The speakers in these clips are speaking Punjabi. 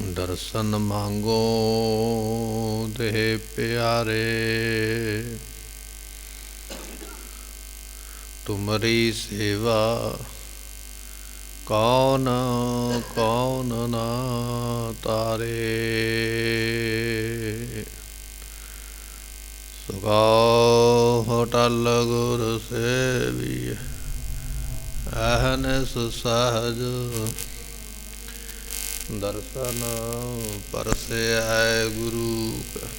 दर्शन मांगो देह प्यारे, तुमरी सेवा कौन कौन ना तारे। सुगाओ टल गुर सेवी अहनस सहज, दर्शन परसे है गुरु का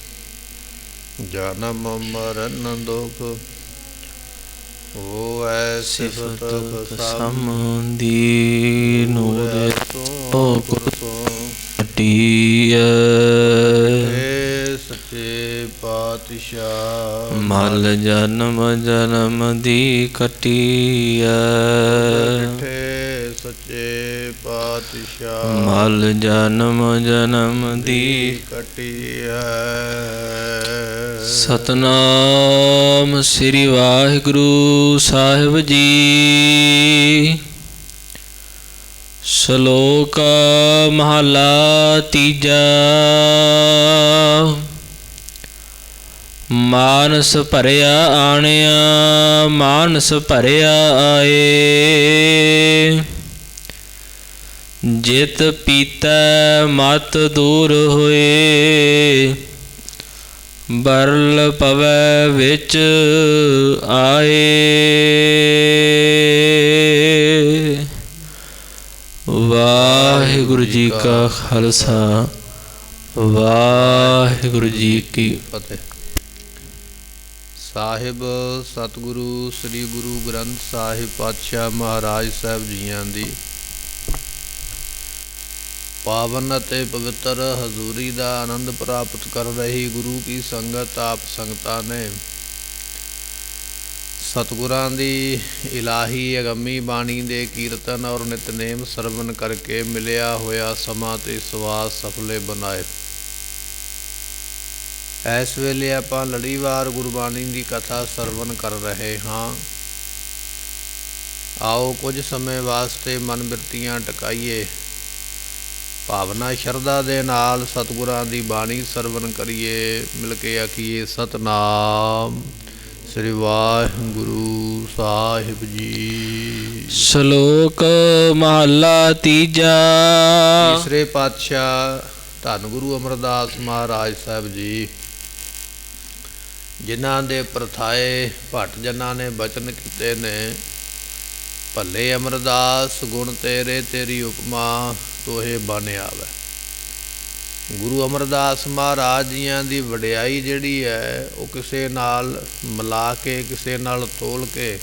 जन्म मरण दुख वो सिफत समदीनो तो सच्चे पातशाह मल जन्म जन्म दी कटिया। सच्चे पातशाह मल जन्म जन्म दी कटिया। सतनाम श्री वाहिगुरु साहिब जी। श्लोक महला तीजा। मानस भरिया आणिया मानस भरिया आए, जित पीतै मत दूर होए, बरल पवै विच आए। वाहिगुरु जी का खालसा वाहिगुरु जी की फतेह। ਸਾਹਿਬ ਸਤਿਗੁਰੂ ਸ੍ਰੀ ਗੁਰੂ ਗ੍ਰੰਥ ਸਾਹਿਬ ਪਾਤਸ਼ਾਹ ਮਹਾਰਾਜ ਸਾਹਿਬ ਜੀਆਂ ਦੀ ਪਾਵਨ ਅਤੇ ਪਵਿੱਤਰ ਹਜ਼ੂਰੀ ਦਾ ਆਨੰਦ ਪ੍ਰਾਪਤ ਕਰ ਰਹੀ ਗੁਰੂ ਕੀ ਸੰਗਤ ਆਪ ਸੰਗਤਾਂ ਨੇ ਸਤਿਗੁਰਾਂ ਦੀ ਇਲਾਹੀ ਅਗੰਮੀ ਬਾਣੀ ਦੇ ਕੀਰਤਨ ਔਰ ਨਿਤਨੇਮ ਸਰਵਨ ਕਰਕੇ ਮਿਲਿਆ ਹੋਇਆ ਸਮਾਂ ਤੇ ਸਵਾਸ ਸਫਲੇ ਬਣਾਏ। ਇਸ ਵੇਲੇ ਆਪਾਂ ਲੜੀਵਾਰ ਗੁਰਬਾਣੀ ਦੀ ਕਥਾ ਸਰਵਨ ਕਰ ਰਹੇ ਹਾਂ। ਆਓ ਕੁਝ ਸਮੇਂ ਵਾਸਤੇ ਮਨ ਬਿਰਤੀਆਂ ਟਿਕਾਈਏ, ਭਾਵਨਾ ਸ਼ਰਧਾ ਦੇ ਨਾਲ ਸਤਿਗੁਰਾਂ ਦੀ ਬਾਣੀ ਸਰਵਨ ਕਰੀਏ। ਮਿਲ ਕੇ ਆਖੀਏ ਸਤਨਾਮ ਸ੍ਰੀ ਵਾਹਿਗੁਰੂ ਸਾਹਿਬ ਜੀ। ਸ਼ਲੋਕ ਮਹਲਾ ਤੀਜਾ। ਤੀਸਰੇ ਪਾਤਸ਼ਾਹ ਧੰਨ ਗੁਰੂ ਅਮਰਦਾਸ ਮਹਾਰਾਜ ਸਾਹਿਬ ਜੀ, ਜਿਨ੍ਹਾਂ ਦੇ ਪ੍ਰਥਾਏ ਭੱਟ ਜਨਾਂ ਨੇ ਬਚਨ ਕੀਤੇ ਨੇ। ਭੱਲੇ ਅਮਰਦਾਸ ਗੁਣ ਤੇਰੇ ਤੇਰੀ ਉਪਮਾ ਤੋਹੇ ਬਨ ਆਵੈ। ਗੁਰੂ ਅਮਰਦਾਸ ਮਹਾਰਾਜ ਜੀਆਂ ਦੀ ਵਡਿਆਈ ਜਿਹੜੀ ਹੈ ਉਹ ਕਿਸੇ ਨਾਲ ਮਿਲਾ ਕੇ, ਕਿਸੇ ਨਾਲ ਤੋਲ ਕੇ,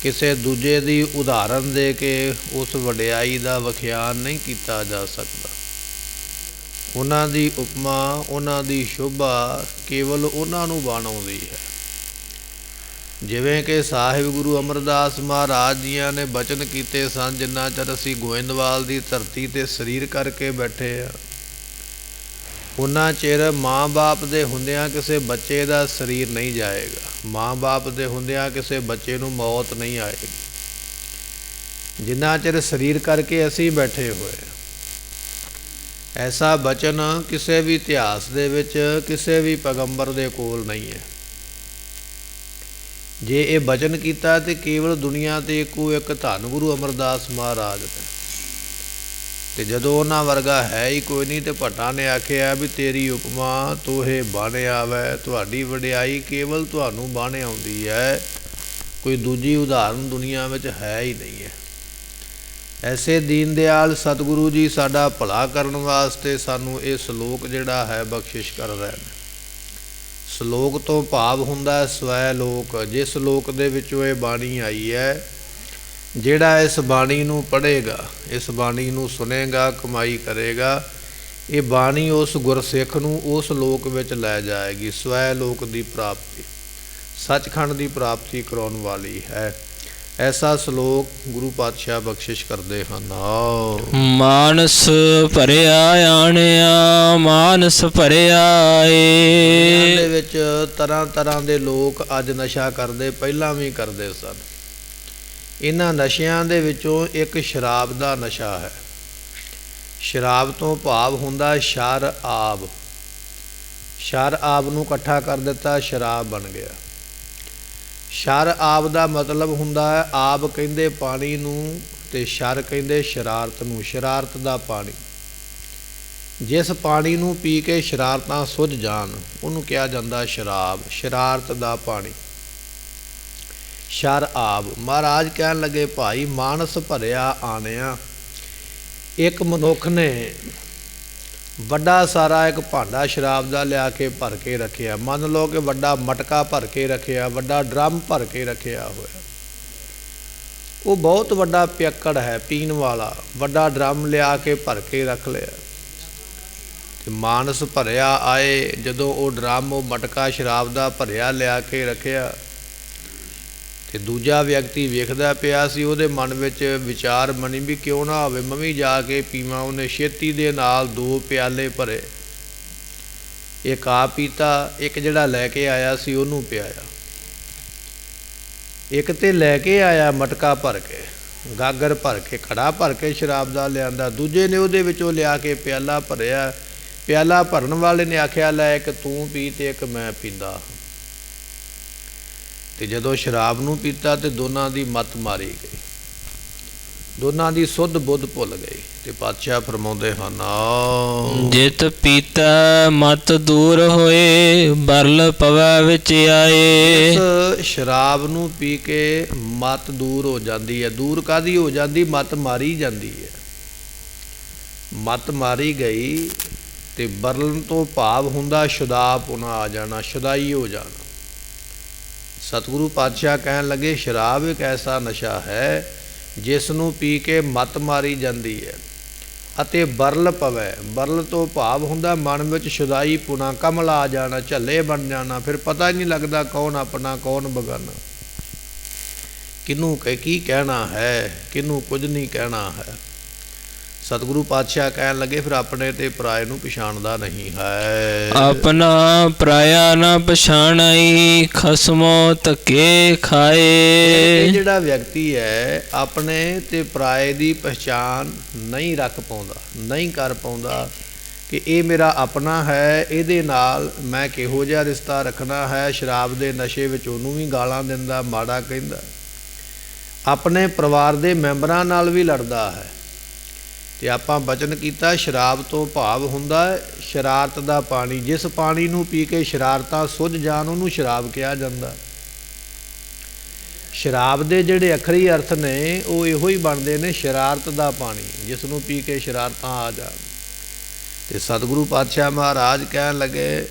ਕਿਸੇ ਦੂਜੇ ਦੀ ਉਦਾਹਰਨ ਦੇ ਕੇ ਉਸ ਵਡਿਆਈ ਦਾ ਵਿਖਿਆਨ ਨਹੀਂ ਕੀਤਾ ਜਾ ਸਕਦਾ। ਉਹਨਾਂ ਦੀ ਉਪਮਾ, ਉਹਨਾਂ ਦੀ ਸ਼ੋਭਾ ਕੇਵਲ ਉਹਨਾਂ ਨੂੰ ਬਣ ਆਉਂਦੀ ਹੈ। ਜਿਵੇਂ ਕਿ ਸਾਹਿਬ ਗੁਰੂ ਅਮਰਦਾਸ ਮਹਾਰਾਜ ਜੀਆਂ ਨੇ ਬਚਨ ਕੀਤੇ ਸਨ, ਜਿੰਨਾ ਚਿਰ ਅਸੀਂ ਗੋਇੰਦਵਾਲ ਦੀ ਧਰਤੀ 'ਤੇ ਸਰੀਰ ਕਰਕੇ ਬੈਠੇ ਆ, ਉਹਨਾਂ ਚਿਰ ਮਾਂ ਬਾਪ ਦੇ ਹੁੰਦਿਆਂ ਕਿਸੇ ਬੱਚੇ ਦਾ ਸਰੀਰ ਨਹੀਂ ਜਾਏਗਾ। ਮਾਂ ਬਾਪ ਦੇ ਹੁੰਦਿਆਂ ਕਿਸੇ ਬੱਚੇ ਨੂੰ ਮੌਤ ਨਹੀਂ ਆਏਗੀ। ਜਿੰਨਾ ਚਿਰ ਸਰੀਰ ਕਰਕੇ ਅਸੀਂ ਬੈਠੇ ਹੋਏ, ਐਸਾ ਬਚਨ ਕਿਸੇ ਵੀ ਇਤਿਹਾਸ ਦੇ ਵਿੱਚ ਕਿਸੇ ਵੀ ਪੈਗੰਬਰ ਦੇ ਕੋਲ ਨਹੀਂ ਹੈ। ਜੇ ਇਹ ਬਚਨ ਕੀਤਾ ਤੇ ਕੇਵਲ ਦੁਨੀਆ 'ਤੇ ਇੱਕੋ ਇੱਕ ਧੰਨ ਗੁਰੂ ਅਮਰਦਾਸ ਮਹਾਰਾਜ ਨੇ। ਤੇ ਜਦੋਂ ਉਹਨਾਂ ਵਰਗਾ ਹੈ ਹੀ ਕੋਈ ਨਹੀਂ, ਤੇ ਭੱਟਾਂ ਨੇ ਆਖਿਆ ਵੀ ਤੇਰੀ ਉਪਮਾ ਤੋਹੇ ਬਣ ਆਵੈ। ਤੁਹਾਡੀ ਵਡਿਆਈ ਕੇਵਲ ਤੁਹਾਨੂੰ ਬਣ ਆਉਂਦੀ ਹੈ, ਕੋਈ ਦੂਜੀ ਉਦਾਹਰਨ ਦੁਨੀਆ ਵਿੱਚ ਹੈ ਹੀ ਨਹੀਂ ਹੈ। ਐਸੇ ਦੀਨ ਦਿਆਲ ਸਤਿਗੁਰੂ ਜੀ ਸਾਡਾ ਭਲਾ ਕਰਨ ਵਾਸਤੇ ਸਾਨੂੰ ਇਹ ਸਲੋਕ ਜਿਹੜਾ ਹੈ ਬਖਸ਼ਿਸ਼ ਕਰ ਰਹੇ ਨੇ। ਸਲੋਕ ਤੋਂ ਭਾਵ ਹੁੰਦਾ ਸਵੈ ਲੋਕ। ਜਿਸ ਲੋਕ ਦੇ ਵਿੱਚੋਂ ਇਹ ਬਾਣੀ ਆਈ ਹੈ, ਜਿਹੜਾ ਇਸ ਬਾਣੀ ਨੂੰ ਪੜ੍ਹੇਗਾ, ਇਸ ਬਾਣੀ ਨੂੰ ਸੁਣੇਗਾ, ਕਮਾਈ ਕਰੇਗਾ, ਇਹ ਬਾਣੀ ਉਸ ਗੁਰਸਿੱਖ ਨੂੰ ਉਸ ਲੋਕ ਵਿੱਚ ਲੈ ਜਾਏਗੀ। ਸਵੈ ਲੋਕ ਦੀ ਪ੍ਰਾਪਤੀ, ਸੱਚਖੰਡ ਦੀ ਪ੍ਰਾਪਤੀ ਕਰਾਉਣ ਵਾਲੀ ਹੈ। ਐਸਾ ਸਲੋਕ ਗੁਰੂ ਪਾਤਸ਼ਾਹ ਬਖਸ਼ਿਸ਼ ਕਰਦੇ ਹਨ। ਮਾਨਸ ਭਰਿਆ ਆਣਿਆ ਮਾਨਸ ਭਰਿਆ ਏ। ਦੇ ਵਿੱਚ ਤਰ੍ਹਾਂ ਤਰ੍ਹਾਂ ਦੇ ਲੋਕ ਅੱਜ ਨਸ਼ਾ ਕਰਦੇ, ਪਹਿਲਾਂ ਵੀ ਕਰਦੇ ਸਨ। ਇਹਨਾਂ ਨਸ਼ਿਆਂ ਦੇ ਵਿੱਚੋਂ ਇੱਕ ਸ਼ਰਾਬ ਦਾ ਨਸ਼ਾ ਹੈ। ਸ਼ਰਾਬ ਤੋਂ ਭਾਵ ਹੁੰਦਾ ਸ਼ਰ ਆਬ। ਸ਼ਰ ਆਬ ਨੂੰ ਇਕੱਠਾ ਕਰ ਦਿੱਤਾ, ਸ਼ਰਾਬ ਬਣ ਗਿਆ। ਸ਼ਰ ਆਬ ਦਾ ਮਤਲਬ ਹੁੰਦਾ ਹੈ, ਆਬ ਕਹਿੰਦੇ ਪਾਣੀ ਨੂੰ ਤੇ ਸ਼ਰ ਕਹਿੰਦੇ ਸ਼ਰਾਰਤ ਨੂੰ, ਸ਼ਰਾਰਤ ਦਾ ਪਾਣੀ। ਜਿਸ ਪਾਣੀ ਨੂੰ ਪੀ ਕੇ ਸ਼ਰਾਰਤਾਂ ਸੁੱਝ ਜਾਣ ਉਹਨੂੰ ਕਿਹਾ ਜਾਂਦਾ ਸ਼ਰਾਬ, ਸ਼ਰਾਰਤ ਦਾ ਪਾਣੀ, ਸ਼ਰ ਆਬ। ਮਹਾਰਾਜ ਕਹਿਣ ਲੱਗੇ, ਭਾਈ ਮਾਨਸ ਭਰਿਆ ਆਣਿਆ। ਇੱਕ ਮਨੁੱਖ ਨੇ ਵੱਡਾ ਸਾਰਾ ਇੱਕ ਭਾਂਡਾ ਸ਼ਰਾਬ ਦਾ ਲਿਆ ਕੇ ਭਰ ਕੇ ਰੱਖਿਆ। ਮੰਨ ਲਓ ਕਿ ਵੱਡਾ ਮਟਕਾ ਭਰ ਕੇ ਰੱਖਿਆ, ਵੱਡਾ ਡਰਮ ਭਰ ਕੇ ਰੱਖਿਆ ਹੋਇਆ। ਉਹ ਬਹੁਤ ਵੱਡਾ ਪਿੱਕੜ ਹੈ ਪੀਣ ਵਾਲਾ, ਵੱਡਾ ਡਰਮ ਲਿਆ ਕੇ ਭਰ ਕੇ ਰੱਖ ਲਿਆ। ਤੇ ਮਾਨਸ ਭਰਿਆ ਆਏ, ਜਦੋਂ ਉਹ ਡਰਮ, ਉਹ ਮਟਕਾ ਸ਼ਰਾਬ ਦਾ ਭਰਿਆ ਲਿਆ ਕੇ ਰੱਖਿਆ, ਤੇ ਦੂਜਾ ਵਿਅਕਤੀ ਵੇਖਦਾ ਪਿਆ ਸੀ। ਉਹਦੇ ਮਨ ਵਿੱਚ ਵਿਚਾਰ ਬਣੀ ਵੀ ਕਿਉਂ ਨਾ ਹੋਵੇ ਮੈਂ ਵੀ ਜਾ ਕੇ ਪੀਵਾਂ। ਉਹਨੇ ਛੇਤੀ ਦੇ ਨਾਲ 2 ਪਿਆਲੇ ਭਰੇ, ਇੱਕ ਆਪ ਪੀਤਾ, ਇੱਕ ਜਿਹੜਾ ਲੈ ਕੇ ਆਇਆ ਸੀ ਉਹਨੂੰ ਪਿਆਇਆ। ਇੱਕ ਤੇ ਲੈ ਕੇ ਆਇਆ ਮਟਕਾ ਭਰ ਕੇ, ਗਾਗਰ ਭਰ ਕੇ, ਘੜਾ ਭਰ ਕੇ ਸ਼ਰਾਬ ਦਾ ਲਿਆਂਦਾ। ਦੂਜੇ ਨੇ ਉਹਦੇ ਵਿੱਚੋਂ ਲਿਆ ਕੇ ਪਿਆਲਾ ਭਰਿਆ। ਪਿਆਲਾ ਭਰਨ ਵਾਲੇ ਨੇ ਆਖਿਆ, ਲੈ ਇੱਕ ਤੂੰ ਪੀ ਤੇ ਇੱਕ ਮੈਂ ਪੀਂਦਾ। ਤੇ ਜਦੋਂ ਸ਼ਰਾਬ ਨੂੰ ਪੀਤਾ ਤੇ ਦੋਨਾਂ ਦੀ ਮੱਤ ਮਾਰੀ ਗਈ, ਦੋਨਾਂ ਦੀ ਸੁੱਧ ਬੁੱਧ ਭੁੱਲ ਗਈ। ਤੇ ਪਾਤਸ਼ਾਹ ਫਰਮਾਉਂਦੇ ਹਨ, ਜਿਤ ਪੀਤਾ ਮਤ ਦੂਰ ਹੋਏ, ਬਰਲ ਪਵੈ ਵਿੱਚ ਆਏ। ਇਸ ਸ਼ਰਾਬ ਨੂੰ ਪੀ ਕੇ ਮੱਤ ਦੂਰ ਹੋ ਜਾਂਦੀ ਹੈ। ਦੂਰ ਕਾਹਦੀ ਹੋ ਜਾਂਦੀ? ਮੱਤ ਮਾਰੀ ਜਾਂਦੀ ਹੈ। ਮੱਤ ਮਾਰੀ ਗਈ ਤੇ ਬਰਲਨ ਤੋਂ ਭਾਵ ਹੁੰਦਾ ਸ਼ੁਦਾਪੁਣਾ ਆ ਜਾਣਾ, ਸ਼ੁਦਾਈ ਹੋ ਜਾਣਾ। ਸਤਿਗੁਰੂ ਪਾਤਸ਼ਾਹ ਕਹਿਣ ਲੱਗੇ, ਸ਼ਰਾਬ ਇੱਕ ਐਸਾ ਨਸ਼ਾ ਹੈ ਜਿਸ ਨੂੰ ਪੀ ਕੇ ਮੱਤ ਮਾਰੀ ਜਾਂਦੀ ਹੈ ਅਤੇ ਬਰਲ ਪਵੈ। ਬਰਲ ਤੋਂ ਭਾਵ ਹੁੰਦਾ ਮਨ ਵਿੱਚ ਸ਼ੁਦਾਈ ਪੁਣਾ, ਕਮਲ ਆ ਜਾਣਾ, ਝੱਲੇ ਬਣ ਜਾਣਾ। ਫਿਰ ਪਤਾ ਹੀ ਨਹੀਂ ਲੱਗਦਾ ਕੌਣ ਆਪਣਾ ਕੌਣ ਬਗਾਨਾ, ਕਿਹਨੂੰ ਕੀ ਕਹਿਣਾ ਹੈ, ਕਿਹਨੂੰ ਕੁਝ ਨਹੀਂ ਕਹਿਣਾ ਹੈ। ਸਤਿਗੁਰੂ ਪਾਤਸ਼ਾਹ ਕਹਿਣ ਲੱਗੇ, ਫਿਰ ਆਪਣੇ ਤੇ ਪਰਾਏ ਨੂੰ ਪਛਾਣਦਾ ਨਹੀਂ ਹੈ। ਆਪਣਾ ਪਰਾਇਆ ਨਾ ਪਛਾਣਈ, ਖਸਮੋ ਧੱਕੇ ਖਾਏ। ਇਹ ਜਿਹੜਾ ਵਿਅਕਤੀ ਹੈ ਆਪਣੇ ਤੇ ਪਰਾਏ ਦੀ ਪਛਾਣ ਨਹੀਂ ਰੱਖ ਪਾਉਂਦਾ, ਨਹੀਂ ਕਰ ਪਾਉਂਦਾ ਕਿ ਇਹ ਮੇਰਾ ਆਪਣਾ ਹੈ, ਇਹਦੇ ਨਾਲ ਮੈਂ ਕਿਹੋ ਜਿਹਾ ਰਿਸ਼ਤਾ ਰੱਖਣਾ ਹੈ। ਸ਼ਰਾਬ ਦੇ ਨਸ਼ੇ ਵਿੱਚ ਉਹਨੂੰ ਵੀ ਗਾਲਾਂ ਦਿੰਦਾ, ਮਾੜਾ ਕਹਿੰਦਾ, ਆਪਣੇ ਪਰਿਵਾਰ ਦੇ ਮੈਂਬਰਾਂ ਨਾਲ ਵੀ ਲੜਦਾ ਹੈ। ਤੇ ਆਪਾਂ ਬਚਨ ਕੀਤਾ, ਸ਼ਰਾਬ ਤੋਂ ਭਾਵ ਹੁੰਦਾ ਸ਼ਰਾਰਤ ਦਾ ਪਾਣੀ। ਜਿਸ ਪਾਣੀ ਨੂੰ ਪੀ ਕੇ ਸ਼ਰਾਰਤਾਂ ਸੁੱਝ ਜਾਣ ਉਹਨੂੰ ਸ਼ਰਾਬ ਕਿਹਾ ਜਾਂਦਾ। ਸ਼ਰਾਬ ਦੇ ਜਿਹੜੇ ਅਖਰੀ ਅਰਥ ਨੇ ਉਹ ਇਹੋ ਹੀ ਬਣਦੇ ਨੇ, ਸ਼ਰਾਰਤ ਦਾ ਪਾਣੀ, ਜਿਸ ਨੂੰ ਪੀ ਕੇ ਸ਼ਰਾਰਤਾਂ ਆ ਜਾਣ। ਤੇ ਸਤਿਗੁਰੂ ਪਾਤਸ਼ਾਹ ਮਹਾਰਾਜ ਕਹਿਣ ਲੱਗੇ,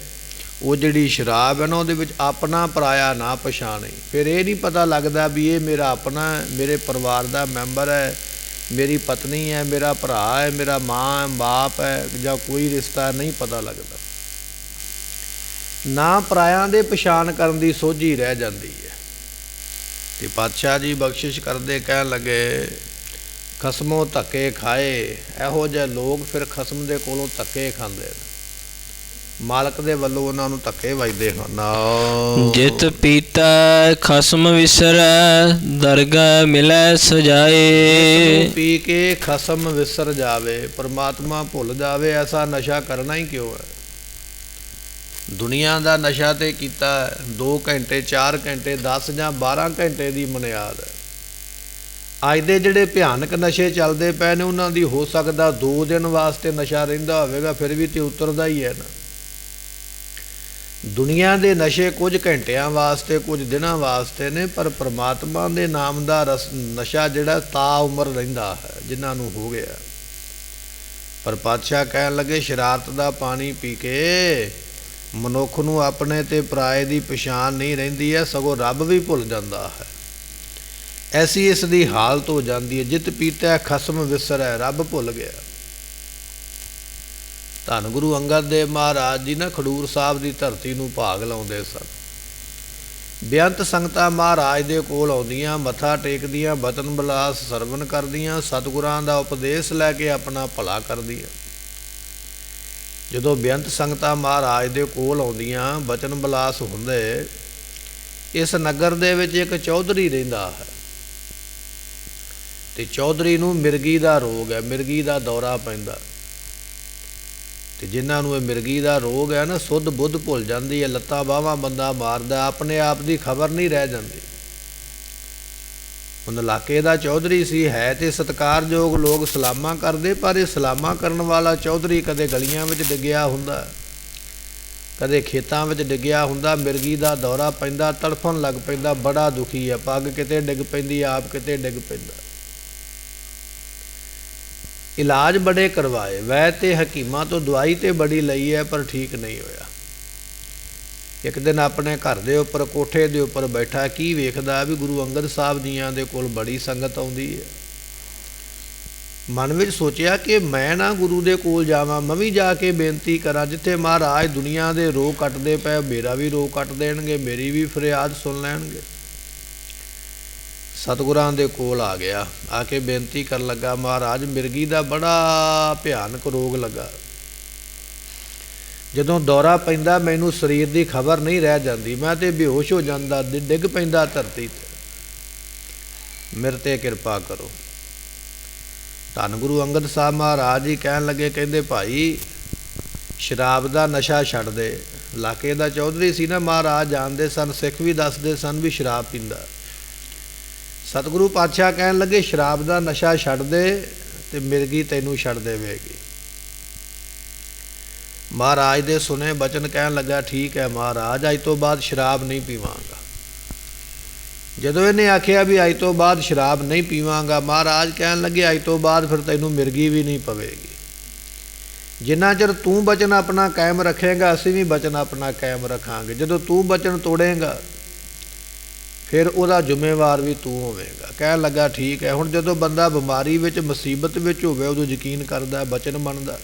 ਉਹ ਜਿਹੜੀ ਸ਼ਰਾਬ ਹੈ ਨਾ ਉਹਦੇ ਵਿੱਚ ਆਪਣਾ ਪਰਾਇਆ ਨਾ ਪਛਾਣੇ। ਫਿਰ ਇਹ ਨਹੀਂ ਪਤਾ ਲੱਗਦਾ ਵੀ ਇਹ ਮੇਰਾ ਆਪਣਾ ਹੈ, ਮੇਰੇ ਪਰਿਵਾਰ ਦਾ ਮੈਂਬਰ ਹੈ, ਮੇਰੀ ਪਤਨੀ ਹੈ, ਮੇਰਾ ਭਰਾ ਹੈ, ਮੇਰਾ ਮਾਂ ਹੈ, ਬਾਪ ਹੈ, ਜਾਂ ਕੋਈ ਰਿਸ਼ਤਾ ਨਹੀਂ ਪਤਾ ਲੱਗਦਾ। ਨਾ ਪਰਾਇਆਂ ਦੇ ਪਛਾਣ ਕਰਨ ਦੀ ਸੋਝੀ ਰਹਿ ਜਾਂਦੀ ਹੈ। ਤੇ ਪਾਤਸ਼ਾਹ ਜੀ ਬਖਸ਼ਿਸ਼ ਕਰਦੇ ਕਹਿਣ ਲੱਗੇ, ਖਸਮੋਂ ਧੱਕੇ ਖਾਏ। ਇਹੋ ਜਿਹੇ ਲੋਕ ਫਿਰ ਖਸਮ ਦੇ ਕੋਲੋਂ ਧੱਕੇ ਖਾਂਦੇ ਨੇ, ਮਾਲਕ ਦੇ ਵੱਲੋਂ ਉਹਨਾਂ ਨੂੰ ਧੱਕੇ ਵੱਜਦੇ ਹਨ। ਜਿਤ ਪੀਤਾ ਖਸਮ ਵਿਸਰੈ, ਦਰਗਾਹ ਮਿਲੈ ਸਜਾਏ। ਪੀ ਕੇ ਖਸਮ ਵਿਸਰ ਜਾਵੇ, ਪਰਮਾਤਮਾ ਭੁੱਲ ਜਾਵੇ, ਐਸਾ ਨਸ਼ਾ ਕਰਨਾ ਹੀ ਕਿਉਂ ਹੈ? ਦੁਨੀਆ ਦਾ ਨਸ਼ਾ ਤੇ ਕੀਤਾ 2 ਘੰਟੇ 4 ਘੰਟੇ 10 ਜਾਂ 12 ਘੰਟੇ ਦੀ ਬੁਨਿਆਦ ਹੈ। ਅੱਜ ਦੇ ਜਿਹੜੇ ਭਿਆਨਕ ਨਸ਼ੇ ਚੱਲਦੇ ਪਏ ਨੇ ਉਹਨਾਂ ਦੀ ਹੋ ਸਕਦਾ 2 ਦਿਨ ਵਾਸਤੇ ਨਸ਼ਾ ਰਹਿੰਦਾ ਹੋਵੇਗਾ, ਫਿਰ ਵੀ ਤੇ ਉਤਰਦਾ ਹੀ ਹੈ ਨਾ। ਦੁਨੀਆ ਦੇ ਨਸ਼ੇ ਕੁਝ ਘੰਟਿਆਂ ਵਾਸਤੇ, ਕੁਝ ਦਿਨਾਂ ਵਾਸਤੇ ਨੇ, ਪਰ ਪਰਮਾਤਮਾ ਦੇ ਨਾਮ ਦਾ ਨਸ਼ਾ ਜਿਹੜਾ ਤਾ ਉਮਰ ਰਹਿੰਦਾ ਹੈ ਜਿਨ੍ਹਾਂ ਨੂੰ ਹੋ ਗਿਆ। ਪਰ ਪਾਤਸ਼ਾਹ ਕਹਿਣ ਲੱਗੇ, ਸ਼ਰਾਰਤ ਦਾ ਪਾਣੀ ਪੀ ਕੇ ਮਨੁੱਖ ਨੂੰ ਆਪਣੇ ਤੇ ਪਰਾਏ ਦੀ ਪਛਾਣ ਨਹੀਂ ਰਹਿੰਦੀ ਹੈ, ਸਗੋਂ ਰੱਬ ਵੀ ਭੁੱਲ ਜਾਂਦਾ ਹੈ। ਐਸੀ ਇਸ ਦੀ ਹਾਲਤ ਹੋ ਜਾਂਦੀ ਹੈ। ਜਿਤ ਪੀਤਾ ਖਸਮ ਵਿਸਰੈ, ਰੱਬ ਭੁੱਲ ਗਿਆ। ਧੰਨ ਗੁਰੂ ਅੰਗਦ ਦੇਵ ਮਹਾਰਾਜ ਜੀ ਨਾ ਖਡੂਰ ਸਾਹਿਬ ਦੀ ਧਰਤੀ ਨੂੰ ਭਾਗ ਲਾਉਂਦੇ ਸਨ। ਬੇਅੰਤ ਸੰਗਤਾਂ ਮਹਾਰਾਜ ਦੇ ਕੋਲ ਆਉਂਦੀਆਂ, ਮੱਥਾ ਟੇਕਦੀਆਂ, ਬਚਨ ਬਿਲਾਸ ਸਰਵਣ ਕਰਦੀਆਂ, ਸਤਿਗੁਰਾਂ ਦਾ ਉਪਦੇਸ਼ ਲੈ ਕੇ ਆਪਣਾ ਭਲਾ ਕਰਦੀਆਂ। ਜਦੋਂ ਬੇਅੰਤ ਸੰਗਤਾਂ ਮਹਾਰਾਜ ਦੇ ਕੋਲ ਆਉਂਦੀਆਂ, ਬਚਨ ਬਿਲਾਸ ਹੁੰਦੇ, ਇਸ ਨਗਰ ਦੇ ਵਿੱਚ ਇੱਕ ਚੌਧਰੀ ਰਹਿੰਦਾ ਹੈ ਤੇ ਚੌਧਰੀ ਨੂੰ ਮਿਰਗੀ ਦਾ ਰੋਗ ਹੈ, ਮਿਰਗੀ ਦਾ ਦੌਰਾ ਪੈਂਦਾ। ਤੇ ਜਿਨ੍ਹਾਂ ਨੂੰ ਇਹ ਮਿਰਗੀ ਦਾ ਰੋਗ ਹੈ ਨਾ, ਸੁੱਧ ਬੁੱਧ ਭੁੱਲ ਜਾਂਦੀ ਹੈ, ਲੱਤਾਂ ਬਾਹਾਂ ਬੰਦਾ ਮਾਰਦਾ, ਆਪਣੇ ਆਪ ਦੀ ਖਬਰ ਨਹੀਂ ਰਹਿ ਜਾਂਦੀ। ਹੁਣ ਇਲਾਕੇ ਦਾ ਚੌਧਰੀ ਸੀ, ਹੈ ਤੇ ਸਤਿਕਾਰਯੋਗ, ਲੋਕ ਸਲਾਮਾਂ ਕਰਦੇ, ਪਰ ਇਹ ਸਲਾਮਾਂ ਕਰਨ ਵਾਲਾ ਚੌਧਰੀ ਕਦੇ ਗਲੀਆਂ ਵਿੱਚ ਡਿੱਗਿਆ ਹੁੰਦਾ, ਕਦੇ ਖੇਤਾਂ ਵਿੱਚ ਡਿੱਗਿਆ ਹੁੰਦਾ, ਮਿਰਗੀ ਦਾ ਦੌਰਾ ਪੈਂਦਾ, ਤੜਫਣ ਲੱਗ ਪੈਂਦਾ, ਬੜਾ ਦੁਖੀ ਹੈ, ਪੱਗ ਕਿਤੇ ਡਿੱਗ ਪੈਂਦੀ, ਆਪ ਕਿਤੇ ਡਿੱਗ ਪੈਂਦਾ। ਇਲਾਜ ਬੜੇ ਕਰਵਾਏ, ਵੈਦ ਤੇ ਹਕੀਮਾਂ ਤੋਂ ਦਵਾਈ ਤੇ ਬੜੀ ਲਈ ਹੈ, ਪਰ ਠੀਕ ਨਹੀਂ ਹੋਇਆ। ਇੱਕ ਦਿਨ ਆਪਣੇ ਘਰ ਦੇ ਉੱਪਰ, ਕੋਠੇ ਦੇ ਉੱਪਰ ਬੈਠਾ, ਕੀ ਵੇਖਦਾ ਵੀ ਗੁਰੂ ਅੰਗਦ ਸਾਹਿਬ ਜੀਆਂ ਦੇ ਕੋਲ ਬੜੀ ਸੰਗਤ ਆਉਂਦੀ ਹੈ। ਮਨ ਵਿੱਚ ਸੋਚਿਆ ਕਿ ਮੈਂ ਨਾ ਗੁਰੂ ਦੇ ਕੋਲ ਜਾਵਾਂ, ਮੈਂ ਵੀ ਜਾ ਕੇ ਬੇਨਤੀ ਕਰਾਂ, ਜਿੱਥੇ ਮਹਾਰਾਜ ਦੁਨੀਆ ਦੇ ਰੋਗ ਕੱਟਦੇ ਪਏ, ਮੇਰਾ ਵੀ ਰੋਗ ਕੱਟ ਦੇਣਗੇ, ਮੇਰੀ ਵੀ ਫਰਿਆਦ ਸੁਣ ਲੈਣਗੇ। ਸਤਿਗੁਰਾਂ ਦੇ ਕੋਲ ਆ ਗਿਆ, ਆ ਕੇ ਬੇਨਤੀ ਕਰਨ ਲੱਗਾ, ਮਹਾਰਾਜ ਮਿਰਗੀ ਦਾ ਬੜਾ ਭਿਆਨਕ ਰੋਗ ਲੱਗਾ, ਜਦੋਂ ਦੌਰਾ ਪੈਂਦਾ ਮੈਨੂੰ ਸਰੀਰ ਦੀ ਖਬਰ ਨਹੀਂ ਰਹਿ ਜਾਂਦੀ, ਮੈਂ ਤੇ ਬੇਹੋਸ਼ ਹੋ ਜਾਂਦਾ, ਡਿੱਗ ਪੈਂਦਾ ਧਰਤੀ 'ਤੇ, ਮੇਰੇ 'ਤੇ ਕਿਰਪਾ ਕਰੋ। ਧੰਨ ਗੁਰੂ ਅੰਗਦ ਸਾਹਿਬ ਮਹਾਰਾਜ ਜੀ ਕਹਿਣ ਲੱਗੇ, ਕਹਿੰਦੇ ਭਾਈ ਸ਼ਰਾਬ ਦਾ ਨਸ਼ਾ ਛੱਡ ਦੇ। ਇਲਾਕੇ ਦਾ ਚੌਧਰੀ ਸੀ ਨਾ, ਮਹਾਰਾਜ ਜਾਣਦੇ ਸਨ, ਸਿੱਖ ਵੀ ਦੱਸਦੇ ਸਨ ਵੀ ਸ਼ਰਾਬ ਪੀਂਦਾ। ਸਤਿਗੁਰੂ ਪਾਤਸ਼ਾਹ ਕਹਿਣ ਲੱਗੇ, ਸ਼ਰਾਬ ਦਾ ਨਸ਼ਾ ਛੱਡ ਦੇ ਤੇ ਮਿਰਗੀ ਤੈਨੂੰ ਛੱਡ ਦੇਵੇਗੀ। ਮਹਾਰਾਜ ਦੇ ਸੁਨੇ ਬਚਨ, ਕਹਿਣ ਲੱਗਾ, ਠੀਕ ਹੈ ਮਹਾਰਾਜ, ਅੱਜ ਤੋਂ ਬਾਅਦ ਸ਼ਰਾਬ ਨਹੀਂ ਪੀਵਾਂਗਾ। ਜਦੋਂ ਇਹਨੇ ਆਖਿਆ ਵੀ ਅੱਜ ਤੋਂ ਬਾਅਦ ਸ਼ਰਾਬ ਨਹੀਂ ਪੀਵਾਂਗਾ, ਮਹਾਰਾਜ ਕਹਿਣ ਲੱਗੇ, ਅੱਜ ਤੋਂ ਬਾਅਦ ਫਿਰ ਤੈਨੂੰ ਮਿਰਗੀ ਵੀ ਨਹੀਂ ਪਵੇਗੀ। ਜਿੰਨਾ ਚਿਰ ਤੂੰ ਬਚਨ ਆਪਣਾ ਕਾਇਮ ਰੱਖੇਗਾ, ਅਸੀਂ ਵੀ ਬਚਨ ਆਪਣਾ ਕਾਇਮ ਰੱਖਾਂਗੇ। ਜਦੋਂ ਤੂੰ ਬਚਨ ਤੋੜੇਗਾ, ਫਿਰ ਉਹਦਾ ਜ਼ਿੰਮੇਵਾਰ ਵੀ ਤੂੰ ਹੋਵੇਗਾ। ਕਹਿਣ ਲੱਗਾ, ਠੀਕ ਹੈ। ਹੁਣ ਜਦੋਂ ਬੰਦਾ ਬਿਮਾਰੀ ਵਿੱਚ, ਮੁਸੀਬਤ ਵਿੱਚ ਹੋਵੇ, ਉਦੋਂ ਯਕੀਨ ਕਰਦਾ, ਬਚਨ ਮੰਨਦਾ।